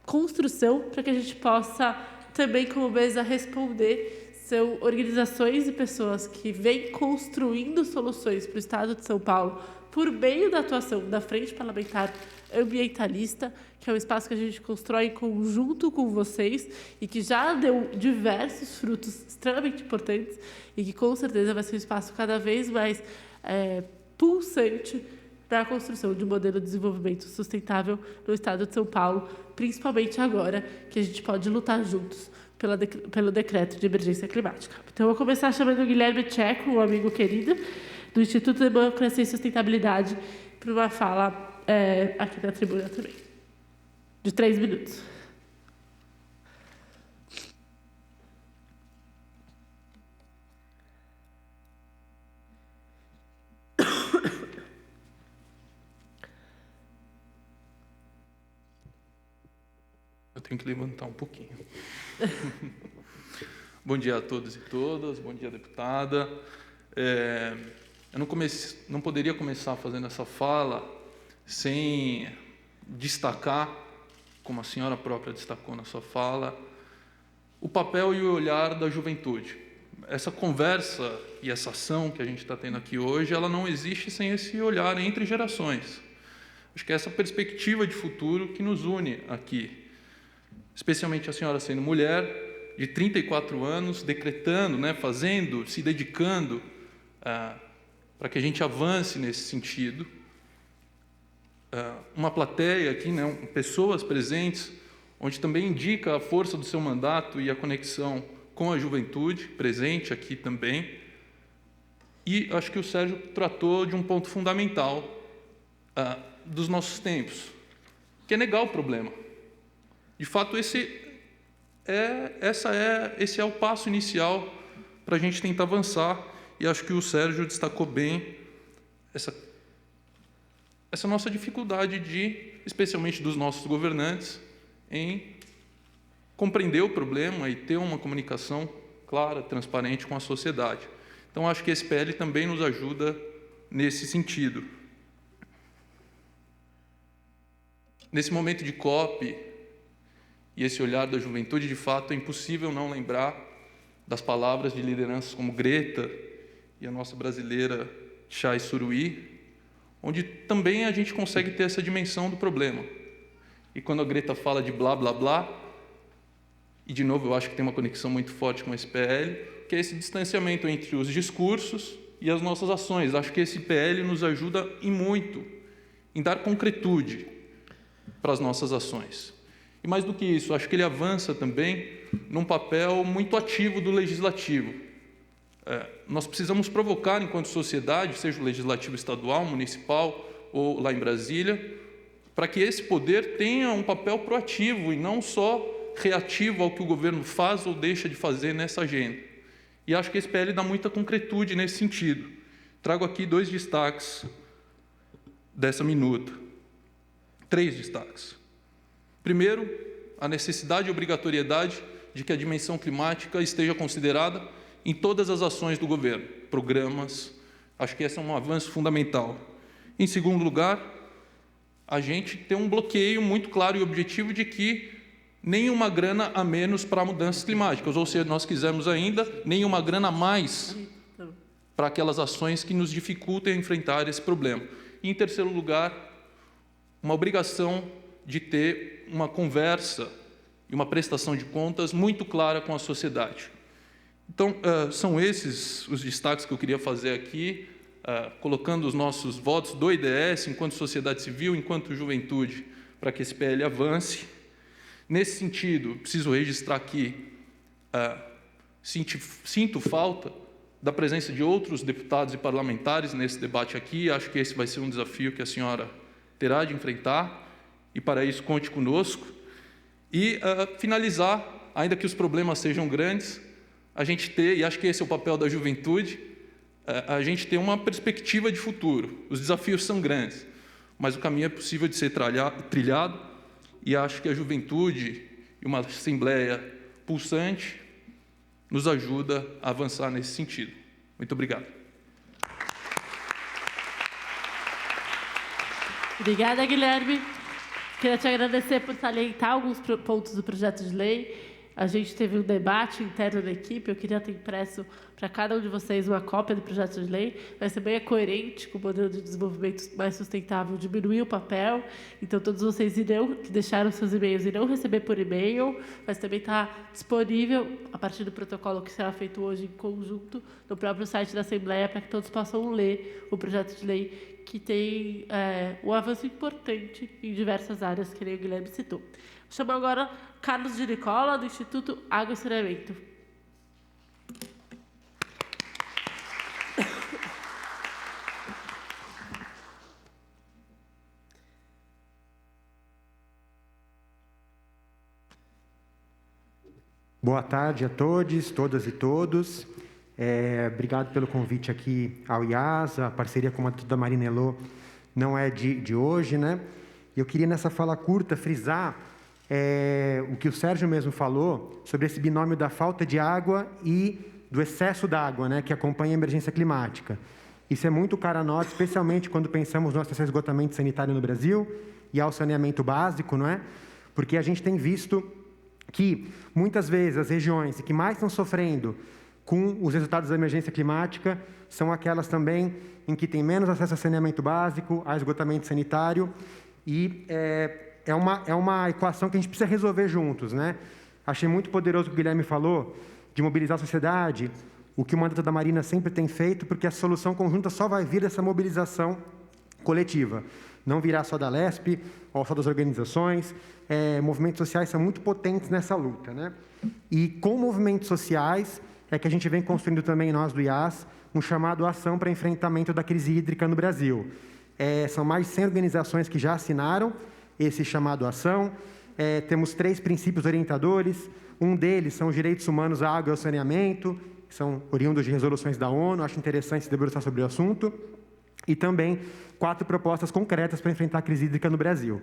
[SPEAKER 2] construção, para que a gente possa também, como mesa, responder. São organizações e pessoas que vêm construindo soluções para o Estado de São Paulo por meio da atuação da Frente Parlamentar Ambientalista, que é um espaço que a gente constrói em conjunto com vocês e que já deu diversos frutos extremamente importantes e que, com certeza, vai ser um espaço cada vez mais pulsante para a construção de um modelo de desenvolvimento sustentável no Estado de São Paulo, principalmente agora que a gente pode lutar juntos pelo decreto de emergência climática. Então, eu vou começar chamando o Guilherme Tcheco, um amigo querido, do Instituto de Democracia e Sustentabilidade, para uma fala aqui na tribuna também, de 3 minutos.
[SPEAKER 7] Eu tenho que levantar um pouquinho. Bom dia a todos e todas, bom dia, deputada. Eu não poderia começar fazendo essa fala sem destacar, como a senhora própria destacou na sua fala, o papel e o olhar da juventude. Essa conversa e essa ação que a gente está tendo aqui hoje, ela não existe sem esse olhar entre gerações. Acho que é essa perspectiva de futuro que nos une aqui. Especialmente a senhora sendo mulher, de 34 anos, decretando, fazendo, se dedicando para que a gente avance nesse sentido. Uma plateia aqui, pessoas presentes, onde também indica a força do seu mandato e a conexão com a juventude, presente aqui também. E acho que o Sérgio tratou de um ponto fundamental dos nossos tempos, que é negar o problema. De fato, esse é o passo inicial para a gente tentar avançar, e acho que o Sérgio destacou bem essa nossa dificuldade especialmente dos nossos governantes, em compreender o problema e ter uma comunicação clara, transparente com a sociedade. Então, acho que esse PL também nos ajuda nesse sentido. Nesse momento de COP, e esse olhar da juventude, de fato, é impossível não lembrar das palavras de lideranças como Greta e a nossa brasileira Chay Suruí, onde também a gente consegue ter essa dimensão do problema. E quando a Greta fala de blá, blá, blá, e de novo eu acho que tem uma conexão muito forte com esse PL, que é esse distanciamento entre os discursos e as nossas ações. Acho que esse PL nos ajuda e muito em dar concretude para as nossas ações. E mais do que isso, acho que ele avança também num papel muito ativo do legislativo. Nós precisamos provocar, enquanto sociedade, seja o legislativo estadual, municipal ou lá em Brasília, para que esse poder tenha um papel proativo e não só reativo ao que o governo faz ou deixa de fazer nessa agenda. E acho que esse PL dá muita concretude nesse sentido. Trago aqui 2 destaques dessa minuta. 3 destaques. Primeiro, a necessidade e obrigatoriedade de que a dimensão climática esteja considerada em todas as ações do governo, programas. Acho que esse é um avanço fundamental. Em segundo lugar, a gente tem um bloqueio muito claro e objetivo de que nenhuma grana a menos para mudanças climáticas, ou se nós quisermos ainda, nenhuma grana a mais para aquelas ações que nos dificultem a enfrentar esse problema. E, em terceiro lugar, uma obrigação de ter uma conversa e uma prestação de contas muito clara com a sociedade. Então, são esses os destaques que eu queria fazer aqui, colocando os nossos votos do IDS, enquanto sociedade civil, enquanto juventude, para que esse PL avance. Nesse sentido, preciso registrar aqui, sinto falta da presença de outros deputados e parlamentares nesse debate aqui. Acho que esse vai ser um desafio que a senhora terá de enfrentar, e para isso conte conosco. E finalizar, ainda que os problemas sejam grandes, a gente ter, e acho que esse é o papel da juventude, a gente ter uma perspectiva de futuro. Os desafios são grandes, mas o caminho é possível de ser trilhado, e acho que a juventude e uma assembleia pulsante nos ajuda a avançar nesse sentido. Muito obrigado.
[SPEAKER 2] Obrigada, Guilherme. Queria te agradecer por salientar alguns pontos do projeto de lei. A gente teve um debate interno da equipe, eu queria ter impresso para cada um de vocês uma cópia do projeto de lei, mas também é coerente com o modelo de desenvolvimento mais sustentável, diminuir o papel, então todos vocês que deixaram seus e-mails irão receber por e-mail, mas também está disponível, a partir do protocolo que será feito hoje em conjunto, no próprio site da Assembleia, para que todos possam ler o projeto de lei, que tem um avanço importante em diversas áreas, que nem o Guilherme citou. Chamo agora Carlos de Nicola, do Instituto Água e Saneamento.
[SPEAKER 8] Boa tarde a todos, todas e todos. Obrigado pelo convite aqui ao IAS. A parceria com a da Marina Elô não é de hoje, né? Eu queria, nessa fala curta, frisar o que o Sérgio mesmo falou sobre esse binômio da falta de água e do excesso d'água, né, que acompanha a emergência climática. Isso é muito caro a nós, especialmente quando pensamos no nosso esgotamento sanitário no Brasil e ao saneamento básico, não é? Porque a gente tem visto que, muitas vezes, as regiões que mais estão sofrendo com os resultados da emergência climática são aquelas também em que tem menos acesso a saneamento básico, a esgotamento sanitário, e é uma equação que a gente precisa resolver juntos, né? Achei muito poderoso o que o Guilherme falou, de mobilizar a sociedade, o que o mandato da Marina sempre tem feito, porque a solução conjunta só vai vir dessa mobilização coletiva. Não virá só da LESP, ou só das organizações. Movimentos sociais são muito potentes nessa luta, né? E com movimentos sociais é que a gente vem construindo também, nós do IAS, um chamado à ação para enfrentamento da crise hídrica no Brasil. São mais de 100 organizações que já assinaram esse chamado à ação. Temos 3 princípios orientadores. Um deles são os direitos humanos à água e ao saneamento, que são oriundos de resoluções da ONU. Acho interessante se debruçar sobre o assunto. E também 4 propostas concretas para enfrentar a crise hídrica no Brasil.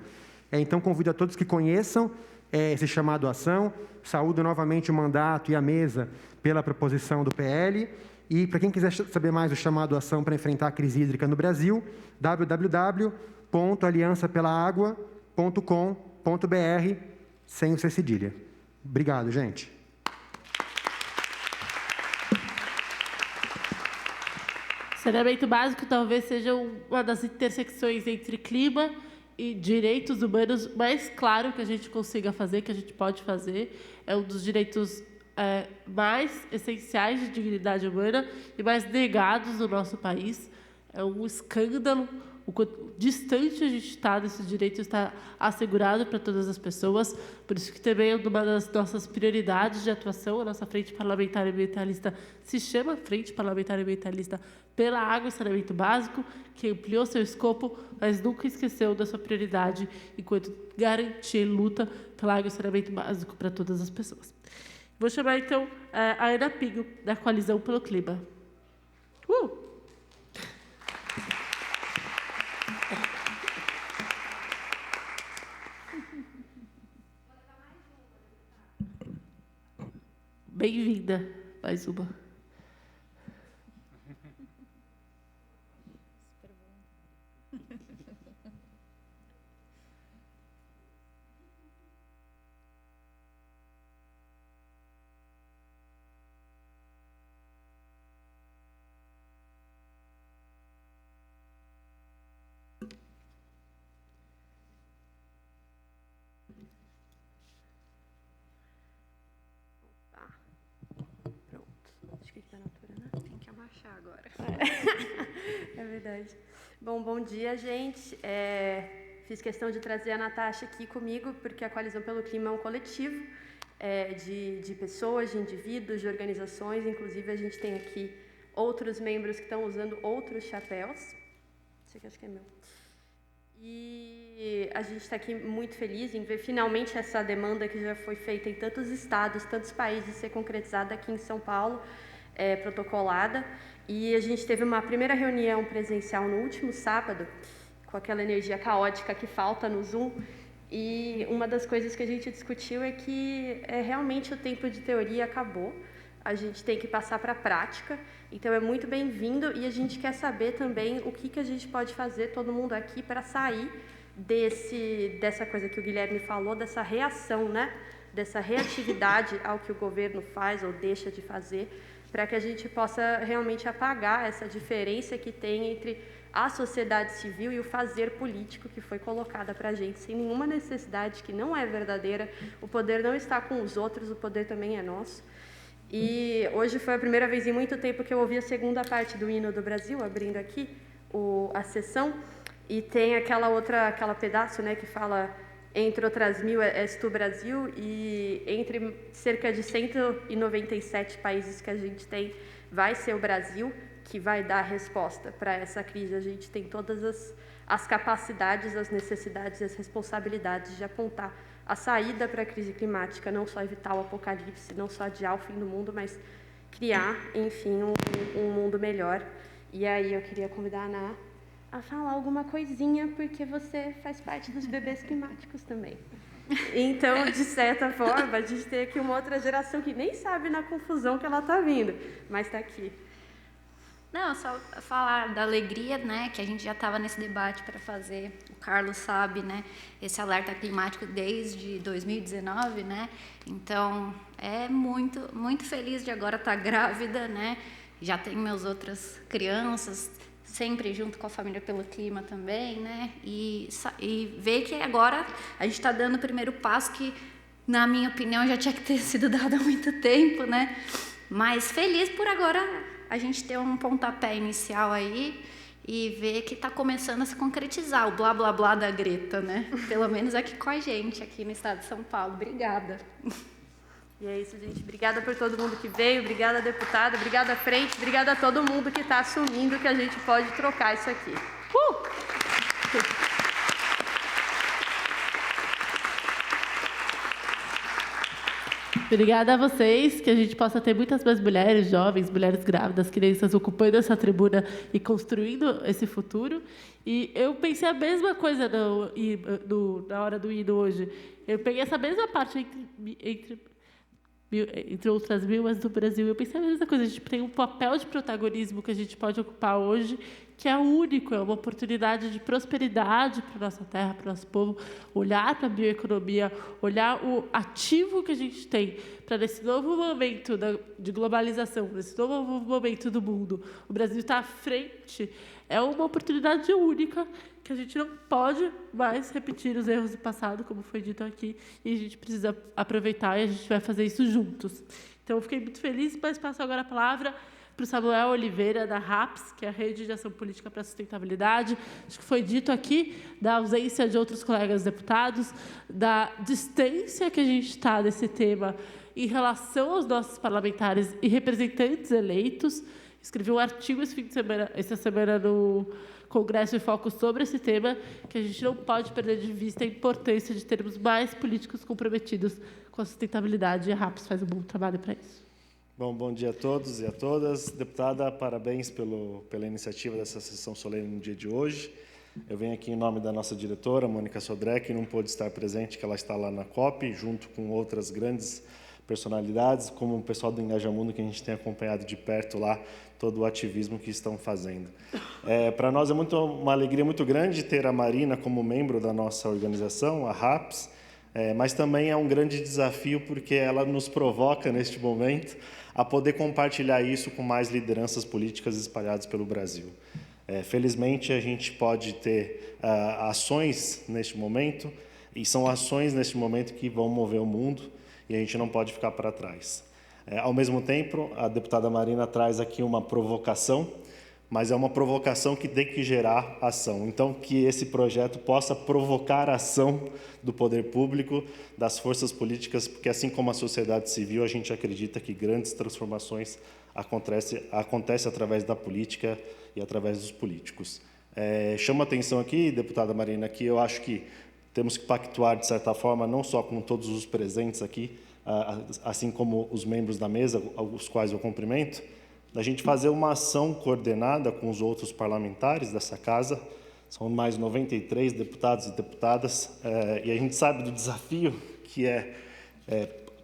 [SPEAKER 8] Então, convido a todos que conheçam esse chamado à ação. Saúdo novamente o mandato e a mesa pela proposição do PL. E, para quem quiser saber mais do chamado à ação para enfrentar a crise hídrica no Brasil, www.aliançapelaagua.com.br, sem o C cedilha. Obrigado, gente.
[SPEAKER 2] Saneamento básico talvez seja uma das intersecções entre clima e direitos humanos mais claro que a gente consiga fazer, que a gente pode fazer. É um dos direitos mais essenciais de dignidade humana e mais negados no nosso país. É um escândalo o quanto distante a gente está desse direito estar assegurado para todas as pessoas. Por isso que também uma das nossas prioridades de atuação, a nossa Frente Parlamentar Ambientalista se chama Frente Parlamentar Ambientalista pela Água e Saneamento Básico, que ampliou seu escopo, mas nunca esqueceu da sua prioridade enquanto garantir luta pela água e saneamento básico para todas as pessoas. Vou chamar, então, a Ana Pinho, da Coalizão pelo Clima. Bem-vinda, mais uma.
[SPEAKER 9] Agora. É verdade. Bom dia, gente. Fiz questão de trazer a Natasha aqui comigo, porque a Coalizão pelo Clima é um coletivo de pessoas, de indivíduos, de organizações. Inclusive, a gente tem aqui outros membros que estão usando outros chapéus. Esse aqui acho que é meu. E a gente está aqui muito feliz em ver finalmente essa demanda que já foi feita em tantos estados, tantos países, ser concretizada aqui em São Paulo, protocolada. E a gente teve uma primeira reunião presencial no último sábado, com aquela energia caótica que falta no Zoom. E uma das coisas que a gente discutiu é que realmente o tempo de teoria acabou. A gente tem que passar para a prática. Então, é muito bem-vindo e a gente quer saber também o que a gente pode fazer, todo mundo aqui, para sair dessa coisa que o Guilherme falou, dessa reação, né? Dessa reatividade ao que o governo faz ou deixa de fazer, para que a gente possa realmente apagar essa diferença que tem entre a sociedade civil e o fazer político que foi colocada para a gente, sem nenhuma necessidade, que não é verdadeira. O poder não está com os outros, o poder também é nosso. E hoje foi a primeira vez em muito tempo que eu ouvi a segunda parte do hino do Brasil, abrindo aqui a sessão, e tem aquela pedaço, né, que fala, entre outras mil és tu Brasil, e entre cerca de 197 países que a gente tem, vai ser o Brasil que vai dar a resposta para essa crise. A gente tem todas as capacidades, as necessidades e as responsabilidades de apontar a saída para a crise climática, não só evitar o apocalipse, não só adiar o fim do mundo, mas criar, enfim, um mundo melhor. E aí eu queria convidar a Ana a falar alguma coisinha, porque você faz parte dos bebês climáticos também. Então, de certa forma, a gente tem aqui uma outra geração que nem sabe na confusão que ela está vindo, mas está aqui.
[SPEAKER 10] Não, só falar da alegria, né, que a gente já estava nesse debate para fazer, o Carlos sabe, né, esse alerta climático desde 2019, né, então é muito, muito feliz de agora estar grávida, né, já tenho minhas outras crianças, sempre junto com a Família pelo Clima também, né, e ver que agora a gente está dando o primeiro passo que, na minha opinião, já tinha que ter sido dado há muito tempo, né, mas feliz por agora a gente ter um pontapé inicial aí e ver que está começando a se concretizar o blá blá blá da Greta, né? Pelo menos aqui com a gente, aqui no estado de São Paulo. Obrigada.
[SPEAKER 9] E é isso, gente. Obrigada por todo mundo que veio, obrigada, deputada, obrigada, frente, obrigada a todo mundo que está assumindo que a gente pode trocar isso aqui.
[SPEAKER 2] Obrigada a vocês, que a gente possa ter muitas mais mulheres jovens, mulheres grávidas, crianças ocupando essa tribuna e construindo esse futuro. E eu pensei a mesma coisa na hora do hino hoje. Eu peguei essa mesma parte entre outras mil, mas do Brasil. Eu pensei a mesma coisa. A gente tem um papel de protagonismo que a gente pode ocupar hoje, que é único, é uma oportunidade de prosperidade para a nossa terra, para o nosso povo, olhar para a bioeconomia, olhar o ativo que a gente tem para, nesse novo momento de globalização, nesse novo momento do mundo, o Brasil está à frente. É uma oportunidade única que a gente não pode mais repetir os erros do passado, como foi dito aqui, e a gente precisa aproveitar e a gente vai fazer isso juntos. Então, eu fiquei muito feliz, mas passo agora a palavra para o Samuel Oliveira, da RAPS, que é a Rede de Ação Política para a Sustentabilidade. Acho que foi dito aqui da ausência de outros colegas deputados, da distância que a gente está desse tema em relação aos nossos parlamentares e representantes eleitos. Escrevi um artigo essa semana no Congresso em Foco sobre esse tema, que a gente não pode perder de vista a importância de termos mais políticos comprometidos com a sustentabilidade, e a RAPS faz um bom trabalho para isso.
[SPEAKER 11] Bom dia a todos e a todas. Deputada, parabéns pela iniciativa dessa sessão solene no dia de hoje. Eu venho aqui em nome da nossa diretora, Mônica Sodré, que não pôde estar presente, que ela está lá na COP, junto com outras grandes personalidades, como o pessoal do Engajamundo, que a gente tem acompanhado de perto lá, todo o ativismo que estão fazendo. Para nós é uma alegria muito grande ter a Marina como membro da nossa organização, a RAPS, mas também é um grande desafio porque ela nos provoca, neste momento, a poder compartilhar isso com mais lideranças políticas espalhadas pelo Brasil. Felizmente, a gente pode ter ações neste momento, e são ações neste momento que vão mover o mundo, e a gente não pode ficar para trás. Ao mesmo tempo, a deputada Marina traz aqui uma provocação, mas é uma provocação que tem que gerar ação. Então, que esse projeto possa provocar a ação do poder público, das forças políticas, porque assim como a sociedade civil, a gente acredita que grandes transformações acontecem através da política e através dos políticos. Chama atenção aqui, deputada Marina, que eu acho que temos que pactuar, de certa forma, não só com todos os presentes aqui, assim como os membros da mesa, os quais eu cumprimento, da gente fazer uma ação coordenada com os outros parlamentares dessa casa. São mais 93 deputados e deputadas, e a gente sabe do desafio que é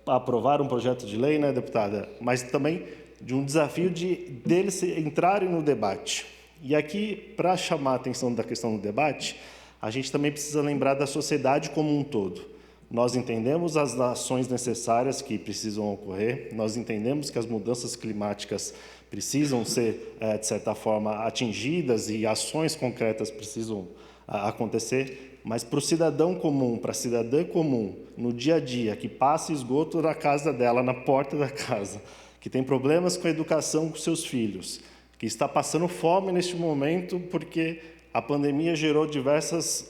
[SPEAKER 11] aprovar um projeto de lei, né, deputada? Mas também de um desafio deles entrarem no debate. E aqui, para chamar a atenção da questão do debate, a gente também precisa lembrar da sociedade como um todo. Nós entendemos as ações necessárias que precisam ocorrer, nós entendemos que as mudanças climáticas precisam ser, de certa forma, atingidas e ações concretas precisam acontecer, mas para o cidadão comum, para a cidadã comum, no dia a dia, que passa esgoto na casa dela, na porta da casa, que tem problemas com a educação com seus filhos, que está passando fome neste momento porque a pandemia gerou diversas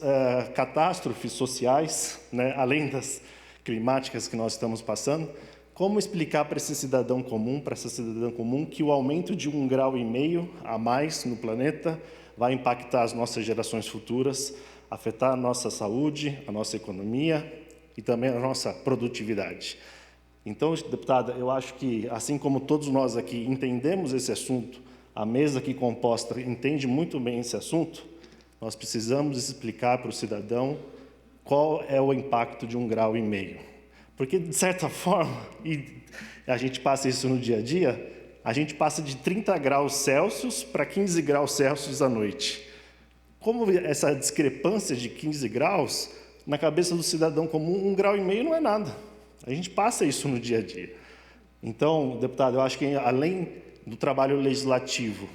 [SPEAKER 11] catástrofes sociais, né, além das climáticas que nós estamos passando. Como explicar para esse cidadão comum, para essa cidadã comum, que o aumento de 1,5 grau a mais no planeta vai impactar as nossas gerações futuras, afetar a nossa saúde, a nossa economia e também a nossa produtividade? Então, deputada, eu acho que, assim como todos nós aqui entendemos esse assunto, a mesa aqui composta entende muito bem esse assunto, nós precisamos explicar para o cidadão qual é o impacto de 1,5 grau. Porque, de certa forma, e a gente passa isso no dia a dia, a gente passa de 30 graus Celsius para 15 graus Celsius à noite. Como essa discrepância de 15 graus, na cabeça do cidadão comum, 1,5 grau não é nada. A gente passa isso no dia a dia. Então, deputado, eu acho que além do trabalho legislativo,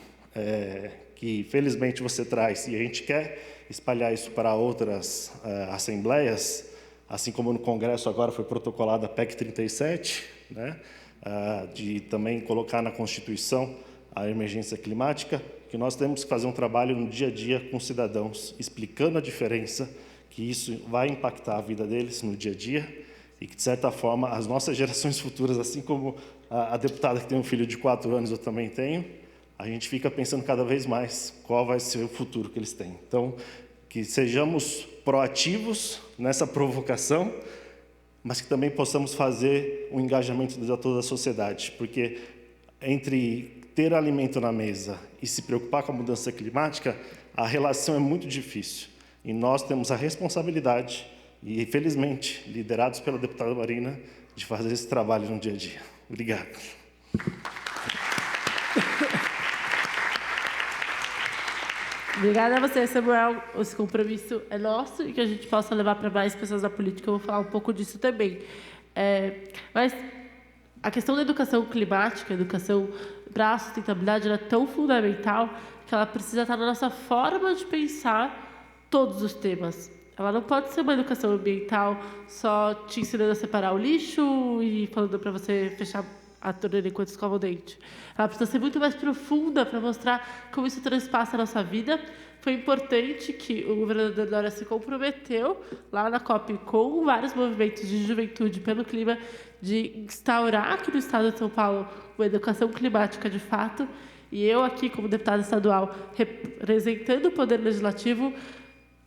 [SPEAKER 11] que felizmente você traz, e a gente quer espalhar isso para outras assembleias, assim como no Congresso agora foi protocolada a PEC 37, né, de também colocar na Constituição a emergência climática, que nós temos que fazer um trabalho no dia a dia com cidadãos, explicando a diferença, que isso vai impactar a vida deles no dia a dia, e que, de certa forma, as nossas gerações futuras, assim como a deputada que tem um filho de 4 anos, eu também tenho, a gente fica pensando cada vez mais qual vai ser o futuro que eles têm. Então, que sejamos proativos nessa provocação, mas que também possamos fazer um engajamento de toda a sociedade, porque entre ter alimento na mesa e se preocupar com a mudança climática, a relação é muito difícil. E nós temos a responsabilidade, e felizmente, liderados pela deputada Marina, de fazer esse trabalho no dia a dia. Obrigado.
[SPEAKER 2] Obrigada a você, Samuel. Esse compromisso é nosso e que a gente possa levar para mais pessoas da política. Eu vou falar um pouco disso também. Mas a questão da educação climática, a educação para a sustentabilidade, ela é tão fundamental que ela precisa estar na nossa forma de pensar todos os temas. Ela não pode ser uma educação ambiental só te ensinando a separar o lixo e falando para você fechar a torneira enquanto escova o dente. Ela precisa ser muito mais profunda para mostrar como isso transpassa a nossa vida. Foi importante que o governador Dória se comprometeu lá na COP com vários movimentos de juventude pelo clima de instaurar aqui no estado de São Paulo uma educação climática de fato. E eu aqui, como deputada estadual, representando o Poder Legislativo,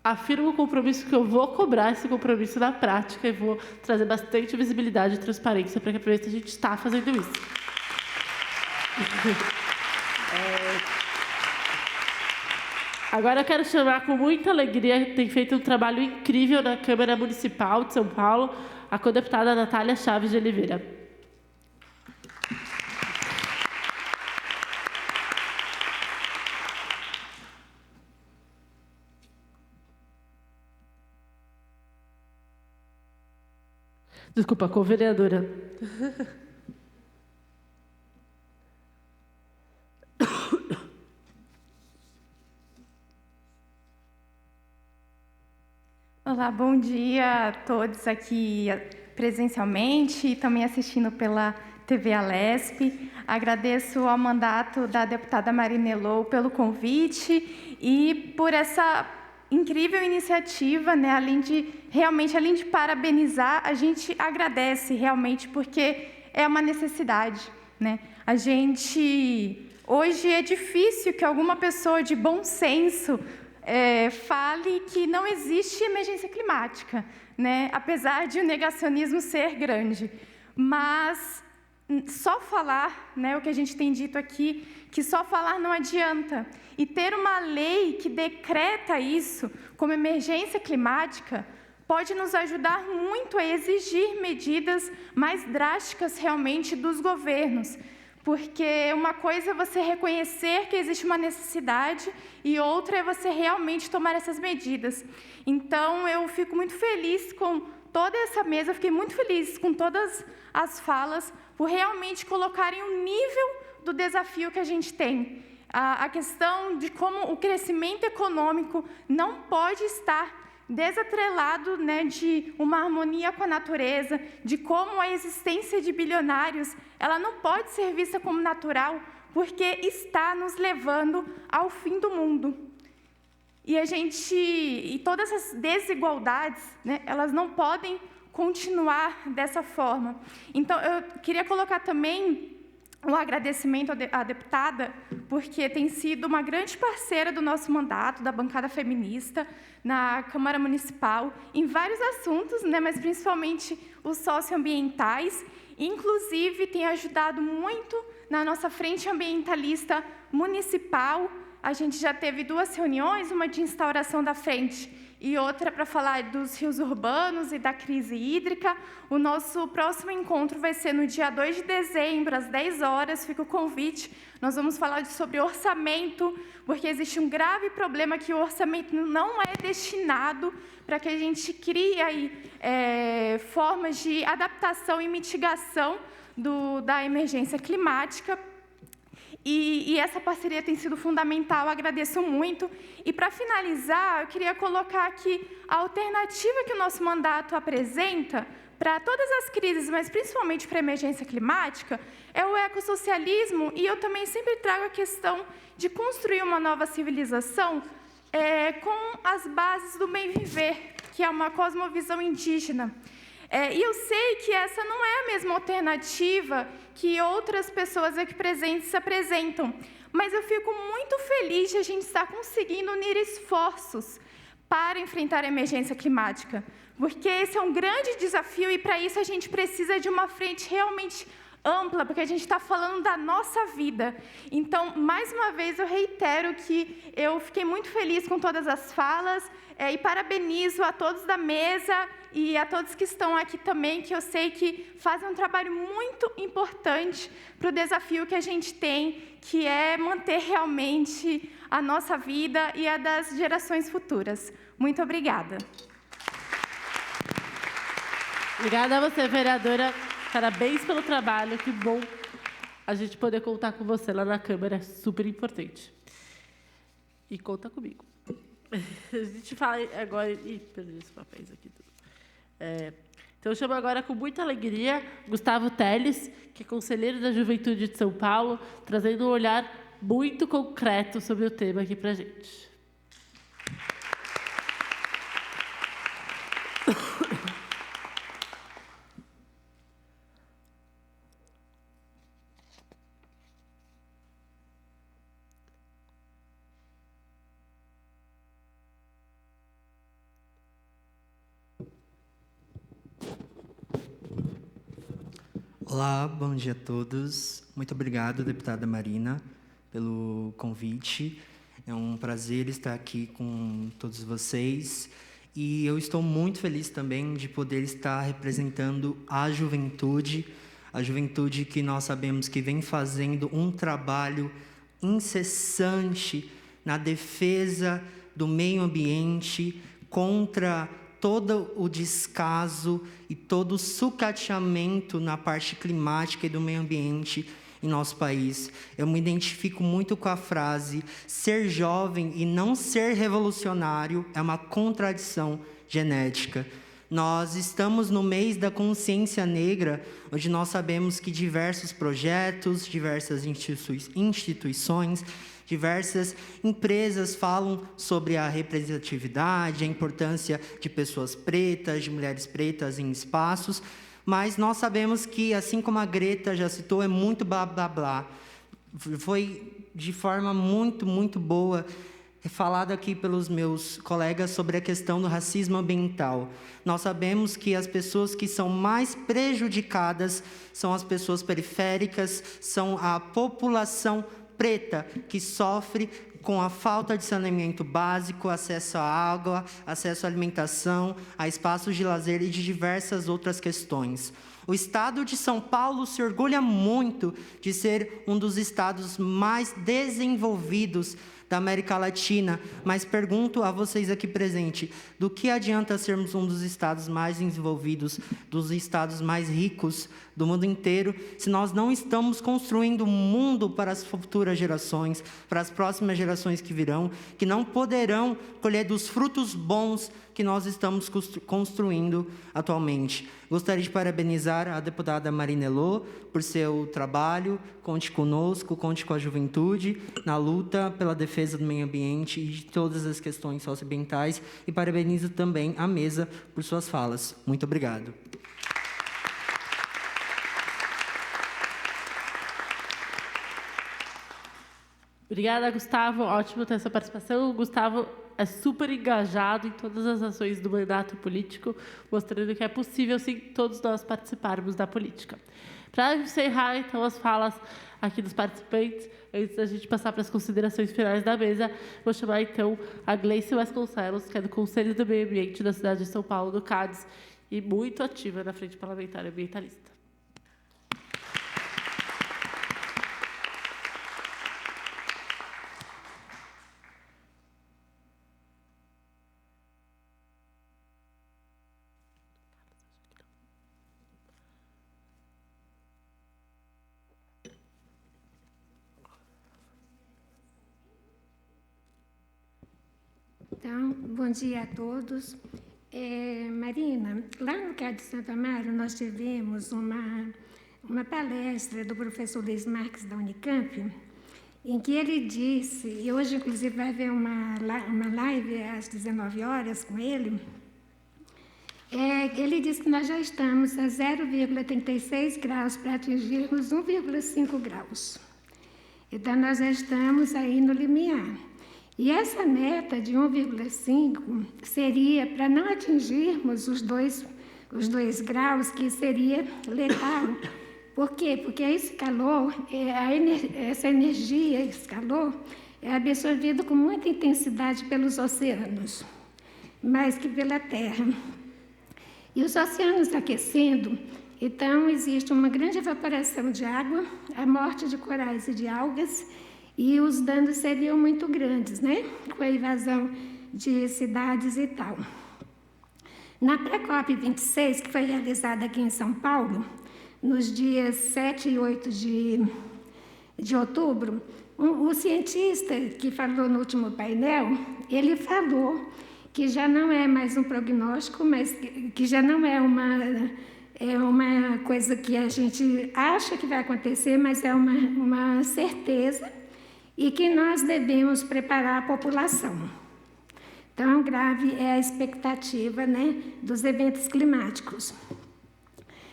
[SPEAKER 2] afirmo o compromisso que eu vou cobrar esse compromisso na prática e vou trazer bastante visibilidade e transparência para que a gente está fazendo isso. Agora eu quero chamar com muita alegria, tem feito um trabalho incrível na Câmara Municipal de São Paulo, a codeputada Natália Chaves de Oliveira. Desculpa, co-vereadora.
[SPEAKER 12] Olá, bom dia a todos aqui presencialmente e também assistindo pela TV Alesp. Agradeço ao mandato da deputada Marina Elô pelo convite e por essa incrível iniciativa, né? Além de parabenizar, a gente agradece realmente porque é uma necessidade, né? Hoje é difícil que alguma pessoa de bom senso fale que não existe emergência climática, né? Apesar de o negacionismo ser grande. Mas só falar, né, o que a gente tem dito aqui, que só falar não adianta. E ter uma lei que decreta isso como emergência climática pode nos ajudar muito a exigir medidas mais drásticas realmente dos governos. Porque uma coisa é você reconhecer que existe uma necessidade e outra é você realmente tomar essas medidas. Então, eu fico muito feliz com toda essa mesa, eu fiquei muito feliz com todas as falas, por realmente colocarem o nível do desafio que a gente tem. A questão de como o crescimento econômico não pode estar desatrelado, né, de uma harmonia com a natureza, de como a existência de bilionários, ela não pode ser vista como natural, porque está nos levando ao fim do mundo. E todas essas desigualdades, né, elas não podem continuar dessa forma. Então, eu queria colocar também um agradecimento à deputada, porque tem sido uma grande parceira do nosso mandato, da bancada feminista, na Câmara Municipal, em vários assuntos, né, mas principalmente os socioambientais. Inclusive, tem ajudado muito na nossa frente ambientalista municipal. A gente já teve 2 reuniões, uma de instauração da frente e outra para falar dos rios urbanos e da crise hídrica. O nosso próximo encontro vai ser no dia 2 de dezembro, às 10 horas, fica o convite. Nós vamos falar sobre orçamento, porque existe um grave problema que o orçamento não é destinado para que a gente crie aí, formas de adaptação e mitigação da emergência climática. E essa parceria tem sido fundamental, agradeço muito. E, para finalizar, eu queria colocar aqui a alternativa que o nosso mandato apresenta para todas as crises, mas principalmente para a emergência climática, é o ecossocialismo, e eu também sempre trago a questão de construir uma nova civilização com as bases do bem viver, que é uma cosmovisão indígena. E eu sei que essa não é a mesma alternativa que outras pessoas aqui presentes se apresentam, mas eu fico muito feliz de a gente estar conseguindo unir esforços para enfrentar a emergência climática, porque esse é um grande desafio e, para isso, a gente precisa de uma frente realmente ampla, porque a gente está falando da nossa vida. Então, mais uma vez, eu reitero que eu fiquei muito feliz com todas as falas e parabenizo a todos da mesa e a todos que estão aqui também, que eu sei que fazem um trabalho muito importante para o desafio que a gente tem, que é manter realmente a nossa vida e a das gerações futuras. Muito obrigada.
[SPEAKER 2] Obrigada a você, vereadora. Parabéns pelo trabalho. Que bom a gente poder contar com você lá na Câmara. É super importante. E conta comigo. A gente fala agora... Ih, perdi os papéis aqui. Então, eu chamo agora com muita alegria Gustavo Teles, que é conselheiro da Juventude de São Paulo, trazendo um olhar muito concreto sobre o tema aqui para a gente.
[SPEAKER 13] Olá, bom dia a todos. Muito obrigado, deputada Marina, pelo convite. É um prazer estar aqui com todos vocês. E eu estou muito feliz também de poder estar representando a juventude que nós sabemos que vem fazendo um trabalho incessante na defesa do meio ambiente, contra todo o descaso e todo o sucateamento na parte climática e do meio ambiente em nosso país. Eu me identifico muito com a frase: ser jovem e não ser revolucionário é uma contradição genética. Nós estamos no mês da consciência negra, onde nós sabemos que diversos projetos, diversas instituições, diversas empresas falam sobre a representatividade, a importância de pessoas pretas, de mulheres pretas em espaços, mas nós sabemos que, assim como a Greta já citou, é muito blá, blá, blá. Foi de forma muito, muito boa falado aqui pelos meus colegas sobre a questão do racismo ambiental. Nós sabemos que as pessoas que são mais prejudicadas são as pessoas periféricas, são a população preta que sofre com a falta de saneamento básico, acesso à água, acesso à alimentação, a espaços de lazer e de diversas outras questões. O estado de São Paulo se orgulha muito de ser um dos estados mais desenvolvidos da América Latina, mas pergunto a vocês aqui presentes, do que adianta sermos um dos estados mais desenvolvidos, dos estados mais ricos do mundo inteiro, se nós não estamos construindo um mundo para as futuras gerações, para as próximas gerações que virão, que não poderão colher dos frutos bons que nós estamos construindo atualmente. Gostaria de parabenizar a deputada Marina Elô por seu trabalho. Conte conosco, conte com a juventude na luta pela defesa do meio ambiente e de todas as questões socioambientais. E parabenizo também a mesa por suas falas. Muito obrigado.
[SPEAKER 2] Obrigada, Gustavo. Ótimo ter essa participação. O Gustavo é super engajado em todas as ações do mandato político, mostrando que é possível, sim, todos nós participarmos da política. Para encerrar, então, as falas aqui dos participantes, antes da gente passar para as considerações finais da mesa, vou chamar, então, a Gleice Vasconcelos, que é do Conselho do Meio Ambiente da cidade de São Paulo, do CADES, e muito ativa na Frente Parlamentar Ambientalista.
[SPEAKER 14] Então, bom dia a todos. Marina, lá no CAD de Santo Amaro, nós tivemos uma palestra do professor Luiz Marques, da Unicamp, em que ele disse, e hoje, inclusive, vai haver uma live às 19 horas com ele, ele disse que nós já estamos a 0,36 graus para atingirmos 1,5 graus. Então, nós já estamos aí no limiar. E essa meta de 1,5 seria para não atingirmos os dois graus, que seria letal. Por quê? Porque esse calor, essa energia, esse calor, é absorvido com muita intensidade pelos oceanos, mais que pela Terra. E os oceanos aquecendo, então existe uma grande evaporação de água, a morte de corais e de algas, e os danos seriam muito grandes, né? Com a invasão de cidades e tal. Na Pré-COP 26, que foi realizada aqui em São Paulo, nos dias 7 e 8 de outubro, o cientista que falou no último painel, ele falou que já não é mais um prognóstico, mas que já não é uma coisa que a gente acha que vai acontecer, mas é uma certeza, e que nós devemos preparar a população. Tão grave é a expectativa, né, dos eventos climáticos.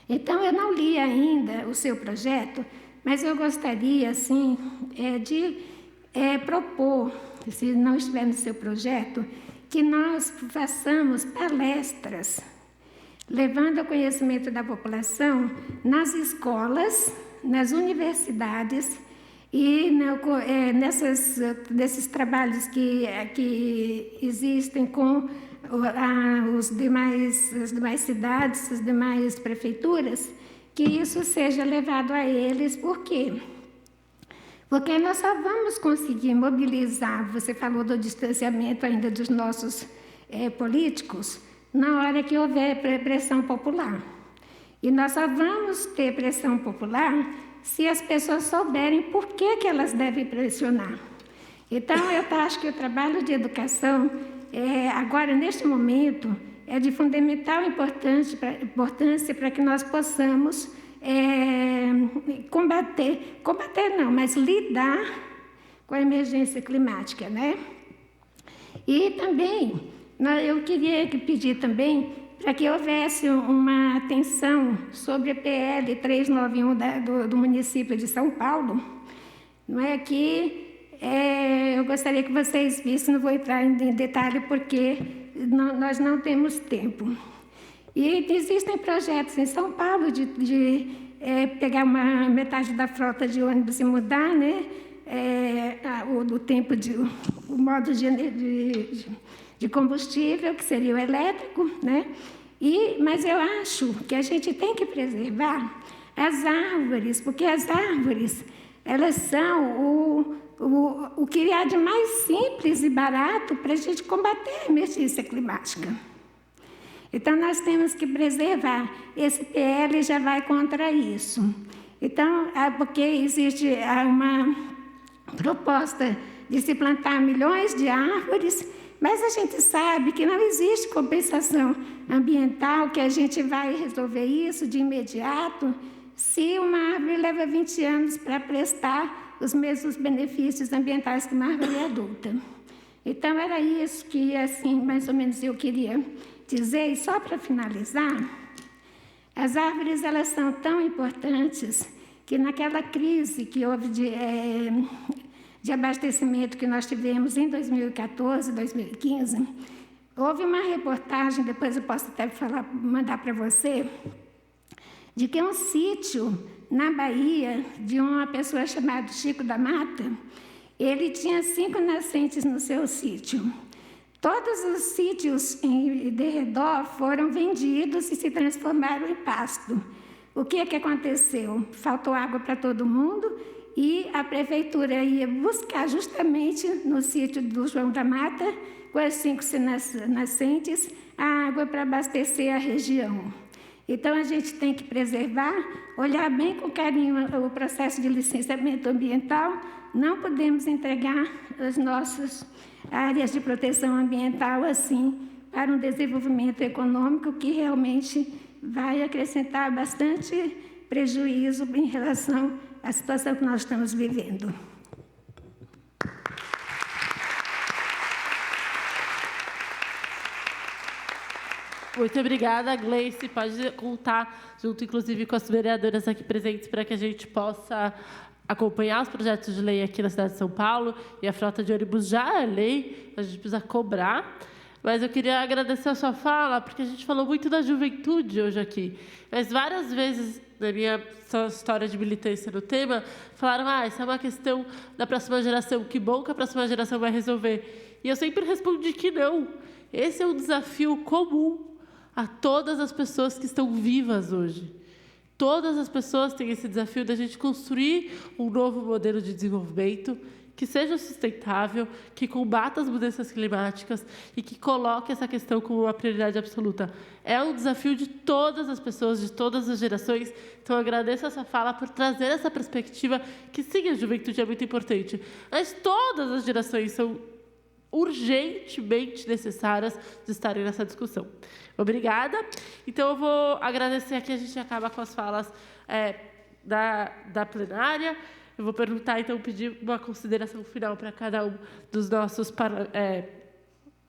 [SPEAKER 14] Então, eu não li ainda o seu projeto, mas eu gostaria, assim, de propor, se não estiver no seu projeto, que nós façamos palestras, levando ao conhecimento da população nas escolas, nas universidades, e nesses trabalhos que existem com as demais cidades, as demais prefeituras, que isso seja levado a eles. Por quê? Porque nós só vamos conseguir mobilizar, você falou do distanciamento ainda dos nossos políticos, na hora que houver pressão popular. E nós só vamos ter pressão popular se as pessoas souberem por que elas devem pressionar. Então, eu acho que o trabalho de educação, agora, neste momento, é de fundamental importância para que nós possamos mas lidar com a emergência climática, né? E também, eu queria pedir também para que houvesse uma atenção sobre a PL 391 do município de São Paulo, não é, que eu gostaria que vocês vissem, não vou entrar em detalhe porque nós não temos tempo. E existem projetos em São Paulo de pegar metade da frota de ônibus e mudar, né, o modo de combustível, que seria o elétrico, né? Mas eu acho que a gente tem que preservar as árvores, porque as árvores, elas são o que há de mais simples e barato para a gente combater a emergência climática. Então, nós temos que preservar. Esse PL já vai contra isso. Então, porque existe uma proposta de se plantar milhões de árvores, mas a gente sabe que não existe compensação ambiental, que a gente vai resolver isso de imediato, se uma árvore leva 20 anos para prestar os mesmos benefícios ambientais que uma árvore adulta. Então, era isso que, assim, mais ou menos eu queria dizer. E só para finalizar, as árvores, elas são tão importantes que naquela crise que houve de abastecimento que nós tivemos em 2014, 2015, houve uma reportagem, depois eu posso até mandar para você, de que um sítio na Bahia, de uma pessoa chamada Chico da Mata, ele tinha 5 nascentes no seu sítio. Todos os sítios de redor foram vendidos e se transformaram em pasto. O que aconteceu? Faltou água para todo mundo e a prefeitura ia buscar justamente no sítio do João da Mata, com as 5 nascentes, a água para abastecer a região. Então, a gente tem que preservar, olhar bem com carinho o processo de licenciamento ambiental. Não podemos entregar as nossas áreas de proteção ambiental assim para um desenvolvimento econômico que realmente vai acrescentar bastante prejuízo em relação à situação que nós estamos vivendo.
[SPEAKER 2] Muito obrigada, Gleice. Pode contar, junto, inclusive, com as vereadoras aqui presentes, para que a gente possa acompanhar os projetos de lei aqui na cidade de São Paulo. E a frota de ônibus já é lei, a gente precisa cobrar. Mas eu queria agradecer a sua fala, porque a gente falou muito da juventude hoje aqui. Mas várias vezes, na minha história de militância no tema, falaram, isso é uma questão da próxima geração, que bom que a próxima geração vai resolver. E eu sempre respondi que não. Esse é um desafio comum a todas as pessoas que estão vivas hoje. Todas as pessoas têm esse desafio da gente construir um novo modelo de desenvolvimento que seja sustentável, que combata as mudanças climáticas e que coloque essa questão como uma prioridade absoluta. É um desafio de todas as pessoas, de todas as gerações. Então, eu agradeço essa fala por trazer essa perspectiva que, sim, a juventude é muito importante, mas todas as gerações são urgentemente necessárias de estarem nessa discussão. Obrigada. Então, eu vou agradecer aqui, a gente acaba com as falas da plenária. Eu vou perguntar, então, pedir uma consideração final para cada um dos nossos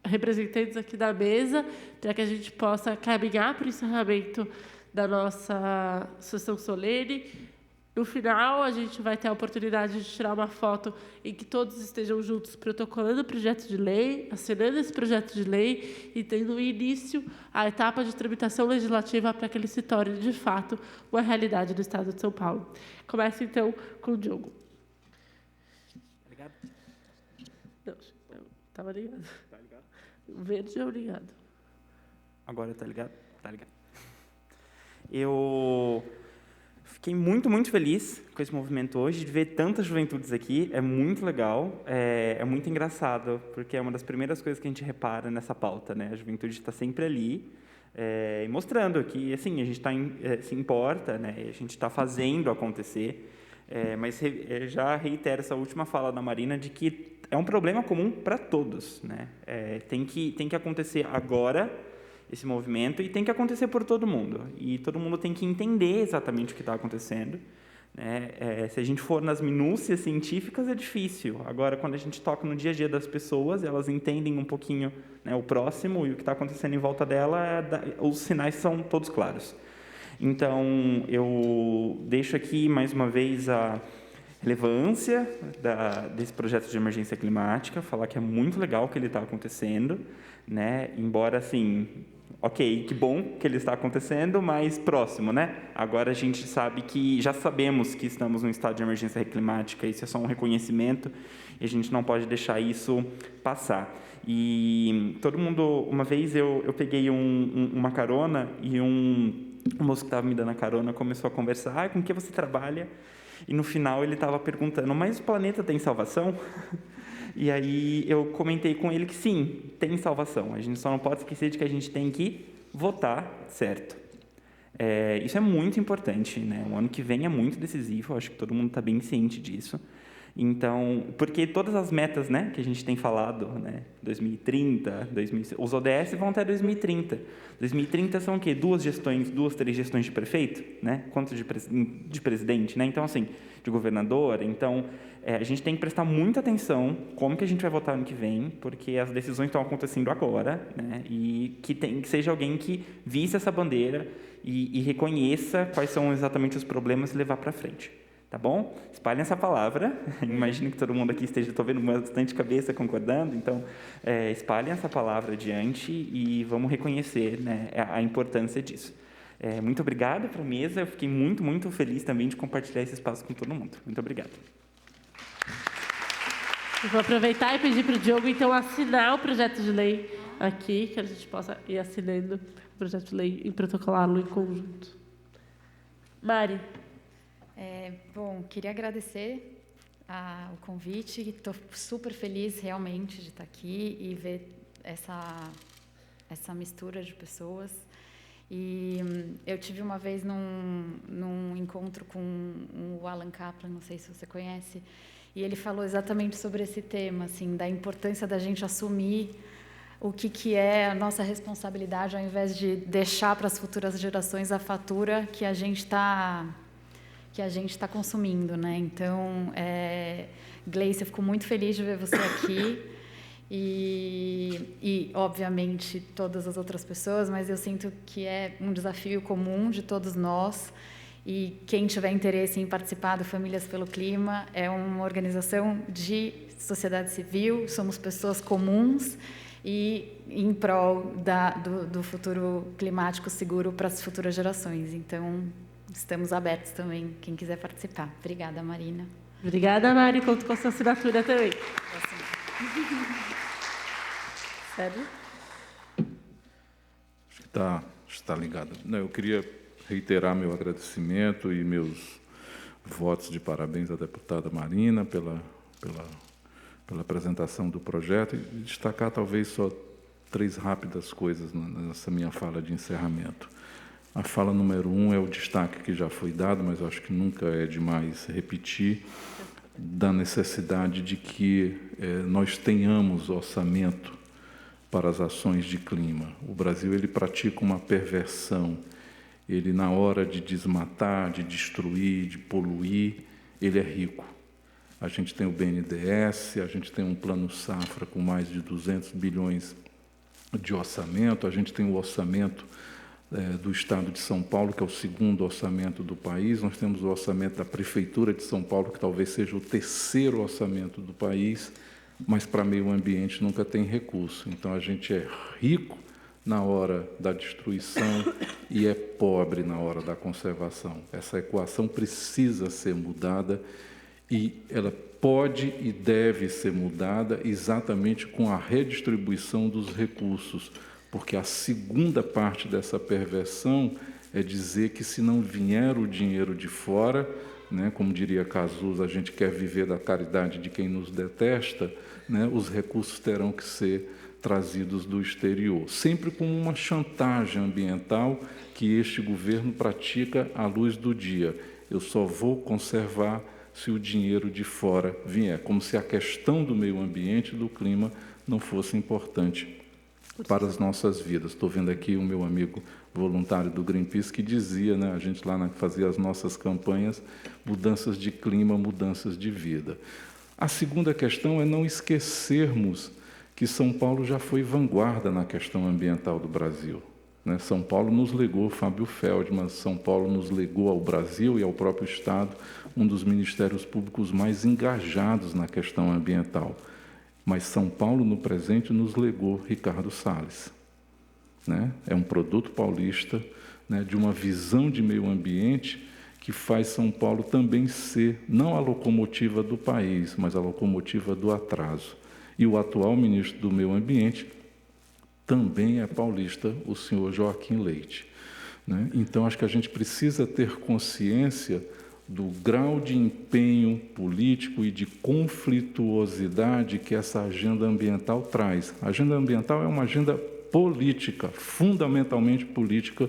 [SPEAKER 2] representantes aqui da mesa, para que a gente possa caminhar para o encerramento da nossa sessão solene. No final, a gente vai ter a oportunidade de tirar uma foto em que todos estejam juntos protocolando o projeto de lei, assinando esse projeto de lei e tendo início a etapa de tramitação legislativa para que ele se torne, de fato, uma realidade do Estado de São Paulo. Começa, então, com o Diogo.
[SPEAKER 5] Ligado?
[SPEAKER 2] Não, estava ligado. Tá ligado? O verde é o ligado.
[SPEAKER 5] Agora está ligado? Está ligado. Eu fiquei muito, muito feliz com esse movimento hoje, de ver tantas juventudes aqui. É muito legal, é muito engraçado, porque é uma das primeiras coisas que a gente repara nessa pauta, né? A juventude está sempre ali, e mostrando que, assim, a gente se importa, né? A gente está fazendo acontecer, mas já reitero essa última fala da Marina de que é um problema comum para todos, né? Tem que acontecer agora, esse movimento, e tem que acontecer por todo mundo. E todo mundo tem que entender exatamente o que está acontecendo, né? Se a gente for nas minúcias científicas, é difícil. Agora, quando a gente toca no dia a dia das pessoas, elas entendem um pouquinho, né, o próximo e o que está acontecendo em volta dela, os sinais são todos claros. Então, eu deixo aqui, mais uma vez, a relevância desse projeto de emergência climática, falar que é muito legal que ele está acontecendo, né? Embora, assim, ok, que bom que ele está acontecendo, mas próximo, né? Agora a gente sabe que, já sabemos que estamos num estado de emergência climática, isso é só um reconhecimento, e a gente não pode deixar isso passar. E todo mundo, uma vez eu peguei uma carona e o moço que estava me dando a carona começou a conversar, com que você trabalha? E no final ele estava perguntando, mas o planeta tem salvação? E aí eu comentei com ele que sim, tem salvação. A gente só não pode esquecer de que a gente tem que votar certo. Isso é muito importante, né? O ano que vem é muito decisivo, eu acho que todo mundo está bem ciente disso. Então, porque todas as metas, né, que a gente tem falado, né, 2030, os ODS vão até 2030. 2030 são o quê? 2, 3 gestões de prefeito, né? Quanto de presidente, né? Então, assim, de governador. Então, a gente tem que prestar muita atenção como que a gente vai votar ano que vem, porque as decisões estão acontecendo agora, né? E que seja alguém que visse essa bandeira e reconheça quais são exatamente os problemas e levar para frente. Tá bom? Espalhem essa palavra. Imagino que todo mundo aqui esteja, estou vendo bastante cabeça concordando, então espalhem essa palavra adiante e vamos reconhecer, né, a importância disso. Muito obrigado para a mesa, eu fiquei muito, muito feliz também de compartilhar esse espaço com todo mundo. Muito obrigado.
[SPEAKER 2] Eu vou aproveitar e pedir para o Diogo, então, assinar o projeto de lei aqui, que a gente possa ir assinando o projeto de lei e protocolá-lo em conjunto. Mari.
[SPEAKER 6] Bom, queria agradecer o convite. Estou super feliz, realmente, de estar aqui e ver essa mistura de pessoas. E eu tive uma vez num encontro com o Alan Kaplan, não sei se você conhece, e ele falou exatamente sobre esse tema, assim, da importância da gente assumir o que é a nossa responsabilidade, ao invés de deixar para as futuras gerações a fatura que a gente está consumindo, né? Então, Gleice, eu fico muito feliz de ver você aqui e, obviamente, todas as outras pessoas, mas eu sinto que é um desafio comum de todos nós e quem tiver interesse em participar do Famílias pelo Clima é uma organização de sociedade civil, somos pessoas comuns e em prol do futuro climático seguro para as futuras gerações. Então, estamos abertos também, quem quiser participar. Obrigada, Marina.
[SPEAKER 2] Obrigada, Mari. Conto com a sua assinatura também. Sério?
[SPEAKER 3] Acho que está ligado. Não, eu queria reiterar meu agradecimento e meus votos de parabéns à deputada Marina pela apresentação do projeto e destacar talvez só 3 rápidas coisas nessa minha fala de encerramento. A fala número 1 é o destaque que já foi dado, mas eu acho que nunca é demais repetir, da necessidade de que nós tenhamos orçamento para as ações de clima. O Brasil ele pratica uma perversão. Ele, na hora de desmatar, de destruir, de poluir, ele é rico. A gente tem o BNDES, a gente tem um plano safra com mais de 200 bilhões de orçamento, a gente tem o orçamento do Estado de São Paulo, que é o 2º orçamento do país. Nós temos o orçamento da Prefeitura de São Paulo, que talvez seja o 3º orçamento do país, mas para meio ambiente nunca tem recurso. Então, a gente é rico na hora da destruição e é pobre na hora da conservação. Essa equação precisa ser mudada e ela pode e deve ser mudada exatamente com a redistribuição dos recursos, porque a segunda parte dessa perversão é dizer que se não vier o dinheiro de fora, né, como diria Cazuza, a gente quer viver da caridade de quem nos detesta, né, os recursos terão que ser trazidos do exterior, sempre com uma chantagem ambiental que este governo pratica à luz do dia. Eu só vou conservar se o dinheiro de fora vier, como se a questão do meio ambiente e do clima não fosse importante para as nossas vidas. Estou vendo aqui o meu amigo voluntário do Greenpeace que dizia, né, a gente lá fazia as nossas campanhas, mudanças de clima, mudanças de vida. A segunda questão é não esquecermos que São Paulo já foi vanguarda na questão ambiental do Brasil. né? São Paulo nos legou Fábio Feldman, São Paulo nos legou ao Brasil e ao próprio Estado um dos ministérios públicos mais engajados na questão ambiental. Mas São Paulo, no presente, nos legou Ricardo Salles, né? É um produto paulista, né, de uma visão de meio ambiente que faz São Paulo também ser, não a locomotiva do país, mas a locomotiva do atraso. E o atual ministro do Meio Ambiente também é paulista, o senhor Joaquim Leite, né? Então, acho que a gente precisa ter consciência do grau de empenho político e de conflituosidade que essa agenda ambiental traz. A agenda ambiental é uma agenda política, fundamentalmente política,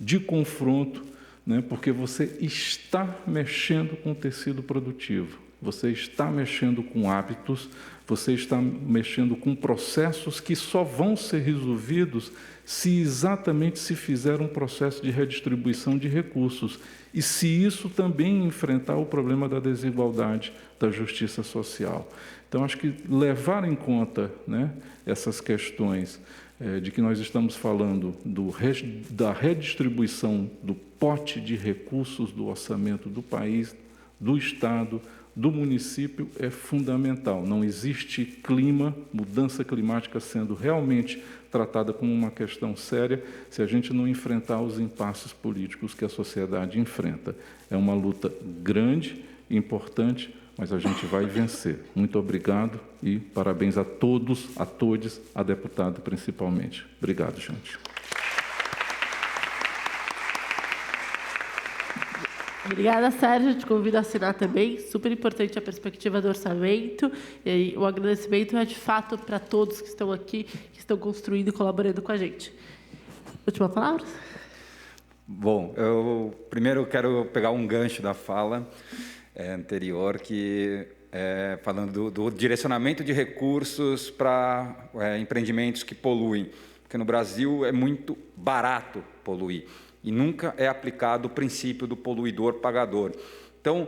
[SPEAKER 3] de confronto, né? Porque você está mexendo com o tecido produtivo, você está mexendo com hábitos, você está mexendo com processos que só vão ser resolvidos se exatamente se fizer um processo de redistribuição de recursos e se isso também enfrentar o problema da desigualdade, da justiça social. Então, acho que levar em conta, né, essas questões de que nós estamos falando da redistribuição do pote de recursos do orçamento do país, do Estado, do município, é fundamental. Não existe mudança climática sendo realmente tratada como uma questão séria se a gente não enfrentar os impasses políticos que a sociedade enfrenta. É uma luta grande, importante, mas a gente vai vencer. Muito obrigado e parabéns a todos, a todes, a deputada principalmente. Obrigado, gente.
[SPEAKER 2] Obrigada, Sérgio. Te convido a assinar também. Super importante a perspectiva do orçamento. E o agradecimento é, de fato, para todos que estão aqui, que estão construindo e colaborando com a gente. Última palavra?
[SPEAKER 4] Bom, eu primeiro quero pegar um gancho da fala anterior, que falando do direcionamento de recursos para empreendimentos que poluem. Porque no Brasil é muito barato poluir. E nunca é aplicado o princípio do poluidor-pagador. Então,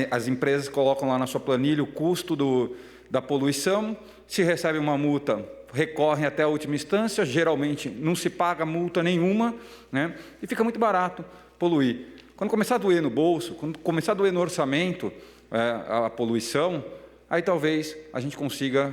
[SPEAKER 4] as empresas colocam lá na sua planilha o custo da poluição, se recebe uma multa, recorrem até a última instância, geralmente não se paga multa nenhuma, né? E fica muito barato poluir. Quando começar a doer no bolso, quando começar a doer no orçamento a poluição, aí talvez a gente consiga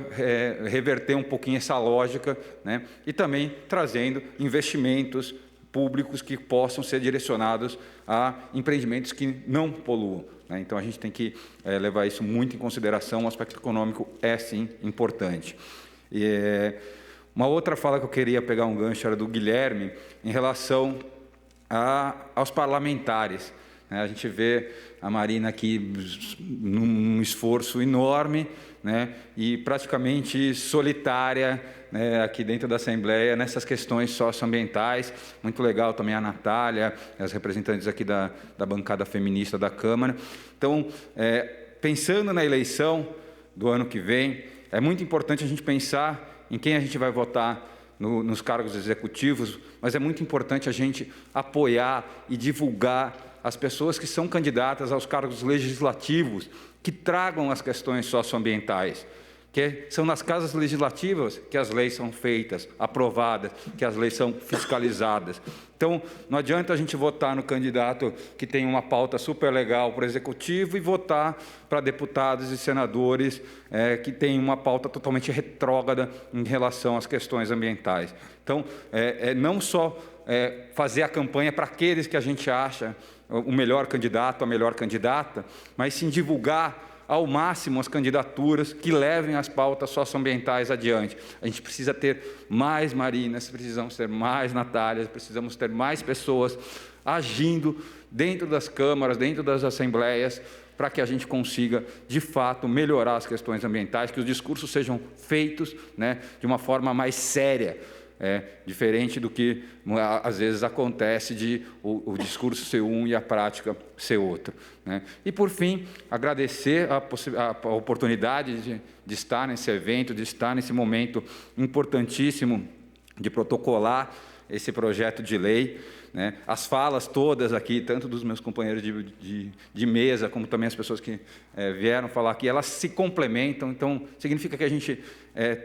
[SPEAKER 4] reverter um pouquinho essa lógica, né? E também trazendo investimentos públicos que possam ser direcionados a empreendimentos que não poluam, né? Então, a gente tem que levar isso muito em consideração. O aspecto econômico é, sim, importante. Uma outra fala que eu queria pegar um gancho era do Guilherme, em relação aos parlamentares. A gente vê a Marina aqui num esforço enorme, né, e praticamente solitária, né, aqui dentro da Assembleia, nessas questões socioambientais. Muito legal também a Natália, as representantes aqui da bancada feminista da Câmara. Então, pensando na eleição do ano que vem, é muito importante a gente pensar em quem a gente vai votar nos cargos executivos, mas é muito importante a gente apoiar e divulgar as pessoas que são candidatas aos cargos legislativos, que tragam as questões socioambientais, que são nas casas legislativas que as leis são feitas, aprovadas, que as leis são fiscalizadas. Então, não adianta a gente votar no candidato que tem uma pauta super legal para o executivo e votar para deputados e senadores que têm uma pauta totalmente retrógrada em relação às questões ambientais. Então, não só fazer a campanha para aqueles que a gente acha o melhor candidato, a melhor candidata, mas sim divulgar ao máximo as candidaturas que levem as pautas socioambientais adiante. A gente precisa ter mais Marinas, precisamos ter mais Natálias, precisamos ter mais pessoas agindo dentro das câmaras, dentro das assembleias, para que a gente consiga, de fato, melhorar as questões ambientais, que os discursos sejam feitos, né, de uma forma mais séria, diferente do que, às vezes, acontece de o discurso ser um e a prática ser outro, né? E, por fim, agradecer a oportunidade de estar nesse evento, de estar nesse momento importantíssimo de protocolar esse projeto de lei, né? As falas todas aqui, tanto dos meus companheiros de mesa, como também as pessoas que vieram falar aqui, elas se complementam, então significa que a gente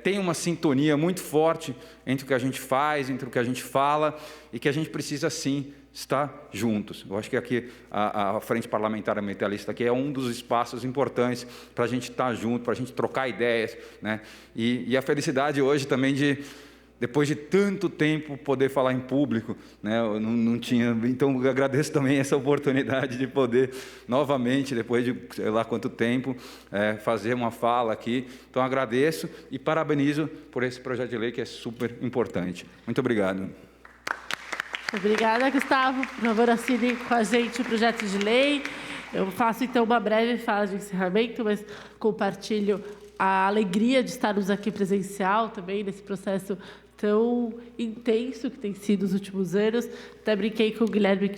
[SPEAKER 4] tem uma sintonia muito forte entre o que a gente faz, entre o que a gente fala, e que a gente precisa, sim, estar juntos. Eu acho que aqui a Frente Parlamentar Ambientalista aqui é um dos espaços importantes para a gente estar junto, para a gente trocar ideias, né? E a felicidade hoje também de, depois de tanto tempo, poder falar em público, né? Eu não tinha, então eu agradeço também essa oportunidade de poder novamente, depois de sei lá quanto tempo, fazer uma fala aqui. Então agradeço e parabenizo por esse projeto de lei que é super importante. Muito obrigado.
[SPEAKER 2] Obrigada, Gustavo. Por favor, assine com a gente o projeto de lei. Eu faço, então, uma breve fala de encerramento, mas compartilho a alegria de estarmos aqui presencial também, nesse processo tão intenso que tem sido os últimos anos. Até brinquei com o Guilherme,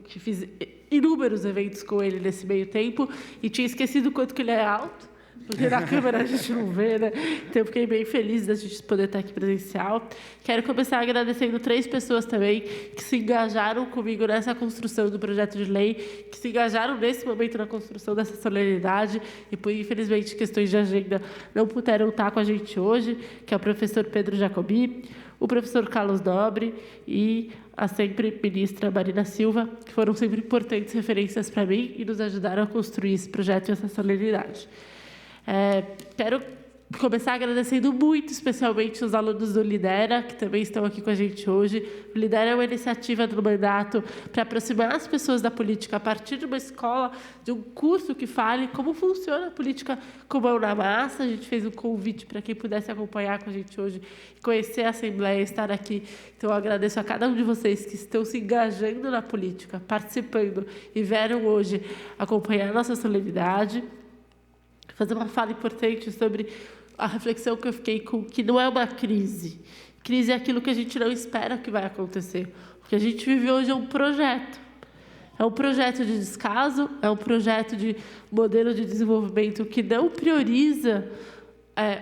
[SPEAKER 2] que fiz inúmeros eventos com ele nesse meio tempo, e tinha esquecido o quanto que ele é alto, porque na câmera a gente não vê, né? Então, eu fiquei bem feliz da gente poder estar aqui presencial. Quero começar agradecendo 3 pessoas também que se engajaram comigo nessa construção do projeto de lei, que se engajaram nesse momento na construção dessa solenidade e, por infelizmente, questões de agenda não puderam estar com a gente hoje, que é o professor Pedro Jacobi, o professor Carlos Nobre e a sempre ministra Marina Silva, que foram sempre importantes referências para mim e nos ajudaram a construir esse projeto e essa solenidade. Quero começar agradecendo muito, especialmente os alunos do Lidera, que também estão aqui com a gente hoje. O Lidera é uma iniciativa do mandato para aproximar as pessoas da política a partir de uma escola, de um curso que fale como funciona a política com mão na massa. A gente fez um convite para quem pudesse acompanhar com a gente hoje, conhecer a Assembleia, estar aqui. Então, eu agradeço a cada um de vocês que estão se engajando na política, participando e vieram hoje acompanhar a nossa solenidade. Fazer uma fala importante sobre a reflexão que eu fiquei com, que não é uma crise. Crise é aquilo que a gente não espera que vai acontecer. O que a gente vive hoje é um projeto. É um projeto de descaso, é um projeto de modelo de desenvolvimento que não prioriza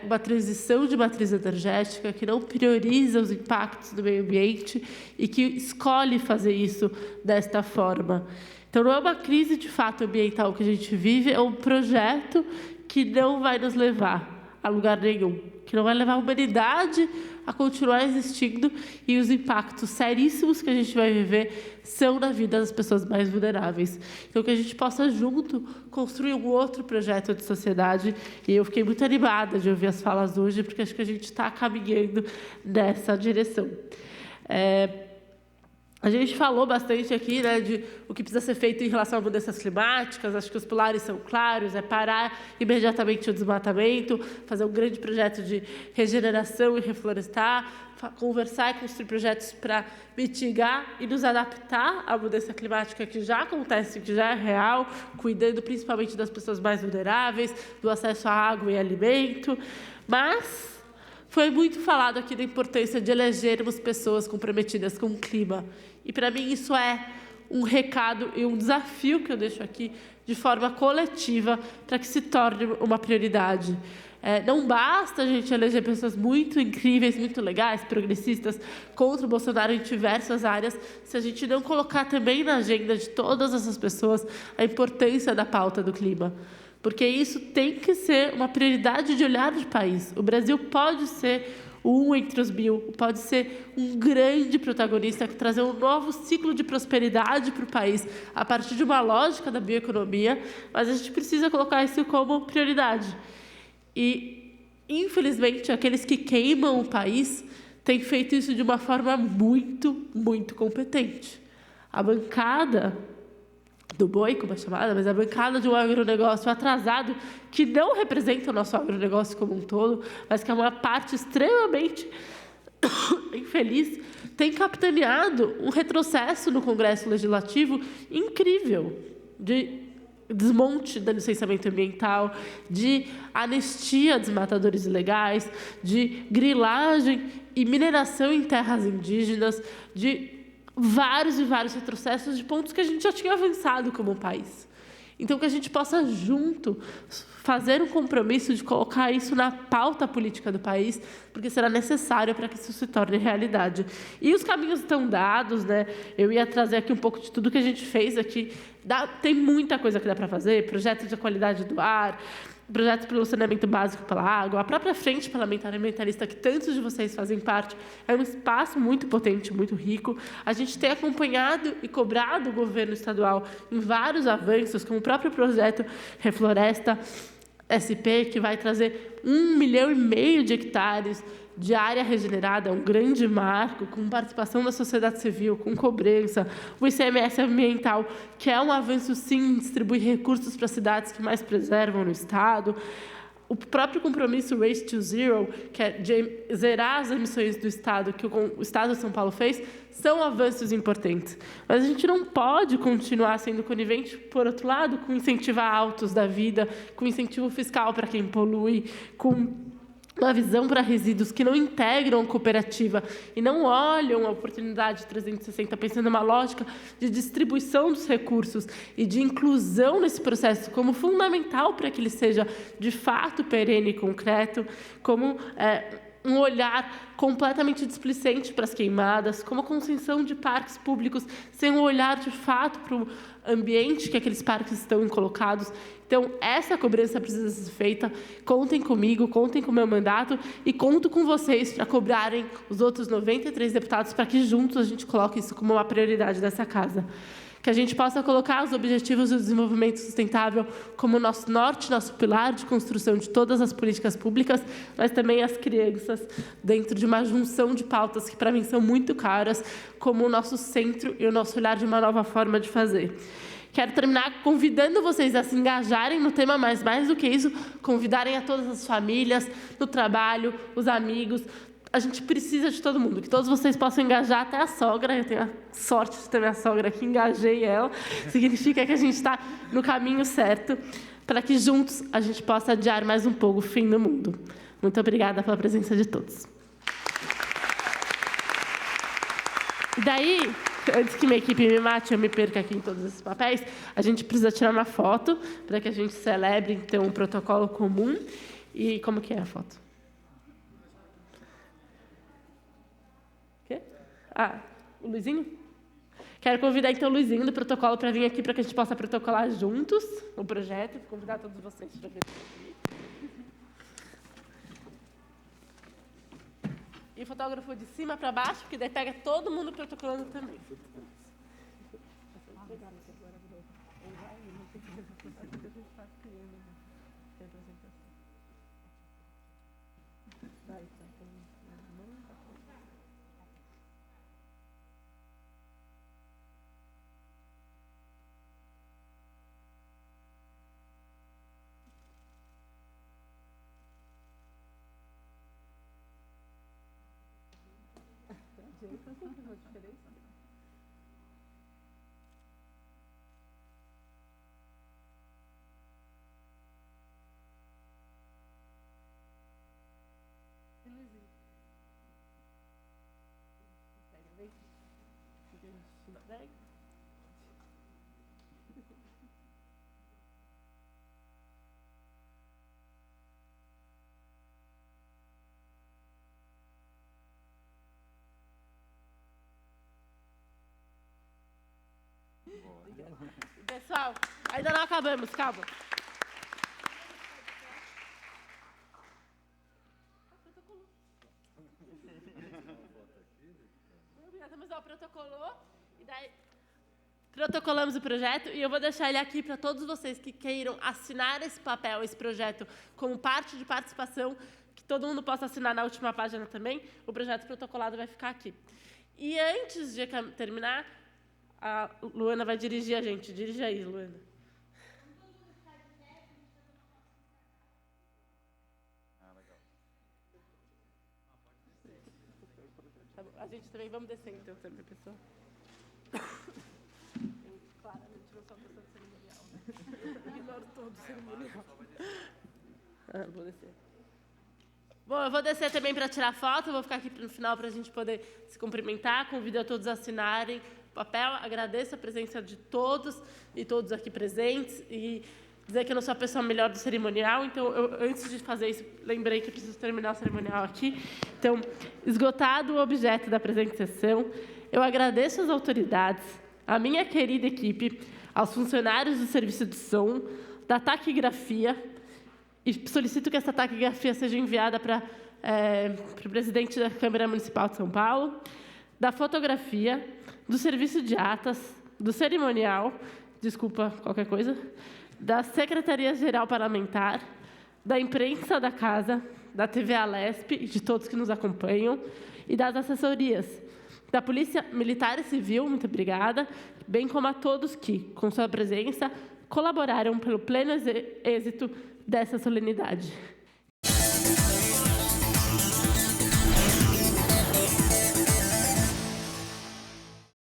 [SPEAKER 2] uma transição de matriz energética, que não prioriza os impactos do meio ambiente e que escolhe fazer isso desta forma. Então, não é uma crise de fato ambiental que a gente vive, é um projeto que não vai nos levar a lugar nenhum, que não vai levar a humanidade a continuar existindo, e os impactos seríssimos que a gente vai viver são na vida das pessoas mais vulneráveis. Então, que a gente possa, junto, construir um outro projeto de sociedade, e eu fiquei muito animada de ouvir as falas hoje, porque acho que a gente está caminhando nessa direção. A gente falou bastante aqui, né, de o que precisa ser feito em relação a mudanças climáticas. Acho que os pilares são claros, parar imediatamente o desmatamento, fazer um grande projeto de regeneração e reflorestar, conversar e construir projetos para mitigar e nos adaptar à mudança climática que já acontece, que já é real, cuidando principalmente das pessoas mais vulneráveis, do acesso à água e alimento. Mas foi muito falado aqui da importância de elegermos pessoas comprometidas com o clima. E, para mim, isso é um recado e um desafio que eu deixo aqui de forma coletiva para que se torne uma prioridade. Não basta a gente eleger pessoas muito incríveis, muito legais, progressistas, contra o Bolsonaro em diversas áreas, se a gente não colocar também na agenda de todas essas pessoas a importância da pauta do clima. Porque isso tem que ser uma prioridade de olhar de país. O Brasil pode ser um entre os 1000, pode ser um grande protagonista, que trazer um novo ciclo de prosperidade para o país, a partir de uma lógica da bioeconomia, mas a gente precisa colocar isso como prioridade. E, infelizmente, aqueles que queimam o país têm feito isso de uma forma muito, muito competente. A bancada do boi, como é chamada, mas a bancada de um agronegócio atrasado, que não representa o nosso agronegócio como um todo, mas que é uma parte extremamente infeliz, tem capitaneado um retrocesso no Congresso Legislativo incrível, de desmonte do licenciamento ambiental, de anistia a desmatadores ilegais, de grilagem e mineração em terras indígenas, de vários e vários retrocessos de pontos que a gente já tinha avançado como país. Então, que a gente possa, junto, fazer um compromisso de colocar isso na pauta política do país, porque será necessário para que isso se torne realidade. E os caminhos estão dados, né? Eu ia trazer aqui um pouco de tudo que a gente fez aqui. Tem muita coisa que dá para fazer, projetos de qualidade do ar, projetos pelo saneamento básico pela água, a própria frente parlamentar ambientalista, que tantos de vocês fazem parte, é um espaço muito potente, muito rico. A gente tem acompanhado e cobrado o governo estadual em vários avanços, como o próprio projeto Refloresta SP, que vai trazer 1,5 milhão de hectares de área regenerada, um grande marco, com participação da sociedade civil, com cobrança, o ICMS ambiental, que é um avanço, sim, em distribuir recursos para as cidades que mais preservam no Estado, o próprio compromisso Race to Zero, que é de zerar as emissões do Estado, que o Estado de São Paulo fez, são avanços importantes. Mas a gente não pode continuar sendo conivente, por outro lado, com incentivar altos da vida, com incentivo fiscal para quem polui, com uma visão para resíduos que não integram a cooperativa e não olham a oportunidade 360, pensando numa lógica de distribuição dos recursos e de inclusão nesse processo como fundamental para que ele seja, de fato, perene e concreto, como um olhar completamente displicente para as queimadas, como a construção de parques públicos sem um olhar, de fato, para o ambiente que aqueles parques estão colocados. Então, essa cobrança precisa ser feita. Contem comigo, contem com o meu mandato e conto com vocês para cobrarem os outros 93 deputados para que juntos a gente coloque isso como uma prioridade dessa casa. Que a gente possa colocar os objetivos do desenvolvimento sustentável como nosso norte, nosso pilar de construção de todas as políticas públicas, mas também as crianças dentro de uma junção de pautas que, para mim, são muito caras, como o nosso centro e o nosso olhar de uma nova forma de fazer. Quero terminar convidando vocês a se engajarem no tema, mas mais do que isso, convidarem a todas as famílias, no trabalho, os amigos. A gente precisa de todo mundo, que todos vocês possam engajar, até a sogra. Eu tenho a sorte de ter minha sogra aqui, engajei ela. Significa que a gente está no caminho certo, para que juntos a gente possa adiar mais um pouco o fim do mundo. Muito obrigada pela presença de todos. E daí, antes que minha equipe me mate, eu me perca aqui em todos esses papéis, a gente precisa tirar uma foto para que a gente celebre, então, um protocolo comum. E como que é a foto? O quê? O Luizinho? Quero convidar, então, o Luizinho do protocolo para vir aqui para que a gente possa protocolar juntos o projeto. Vou convidar todos vocês para vir aqui. E o fotógrafo de cima para baixo, porque daí pega todo mundo protocolando também. Pessoal, ainda não acabamos, calma. Protocolou, e daí protocolamos o projeto, e eu vou deixar ele aqui para todos vocês que queiram assinar esse papel, esse projeto, como parte de participação, que todo mundo possa assinar na última página também. O projeto protocolado vai ficar aqui. E antes de terminar, a Luana vai dirigir a gente. Dirige aí, Luana. A gente também, vamos descer então também, pessoal. Eu, claramente, não sou a pessoa do cerimonial, né? Ignoro todo o cerimonial. Vou descer. Bom, eu vou descer também para tirar foto, eu vou ficar aqui no final para a gente poder se cumprimentar, convido a todos a assinarem o papel, agradeço a presença de todos e todos aqui presentes e dizer que eu não sou a pessoa melhor do cerimonial, então, antes de fazer isso, lembrei que eu preciso terminar o cerimonial aqui. Então, esgotado o objeto da presente sessão, eu agradeço às autoridades, à minha querida equipe, aos funcionários do serviço de som, da taquigrafia, e solicito que essa taquigrafia seja enviada para o presidente da Câmara Municipal de São Paulo, da fotografia, do serviço de atas, do cerimonial, desculpa qualquer coisa, da Secretaria-Geral Parlamentar, da imprensa da Casa, da TV Alesp e de todos que nos acompanham, e das assessorias, da Polícia Militar e Civil, muito obrigada, bem como a todos que, com sua presença, colaboraram pelo pleno êxito dessa solenidade.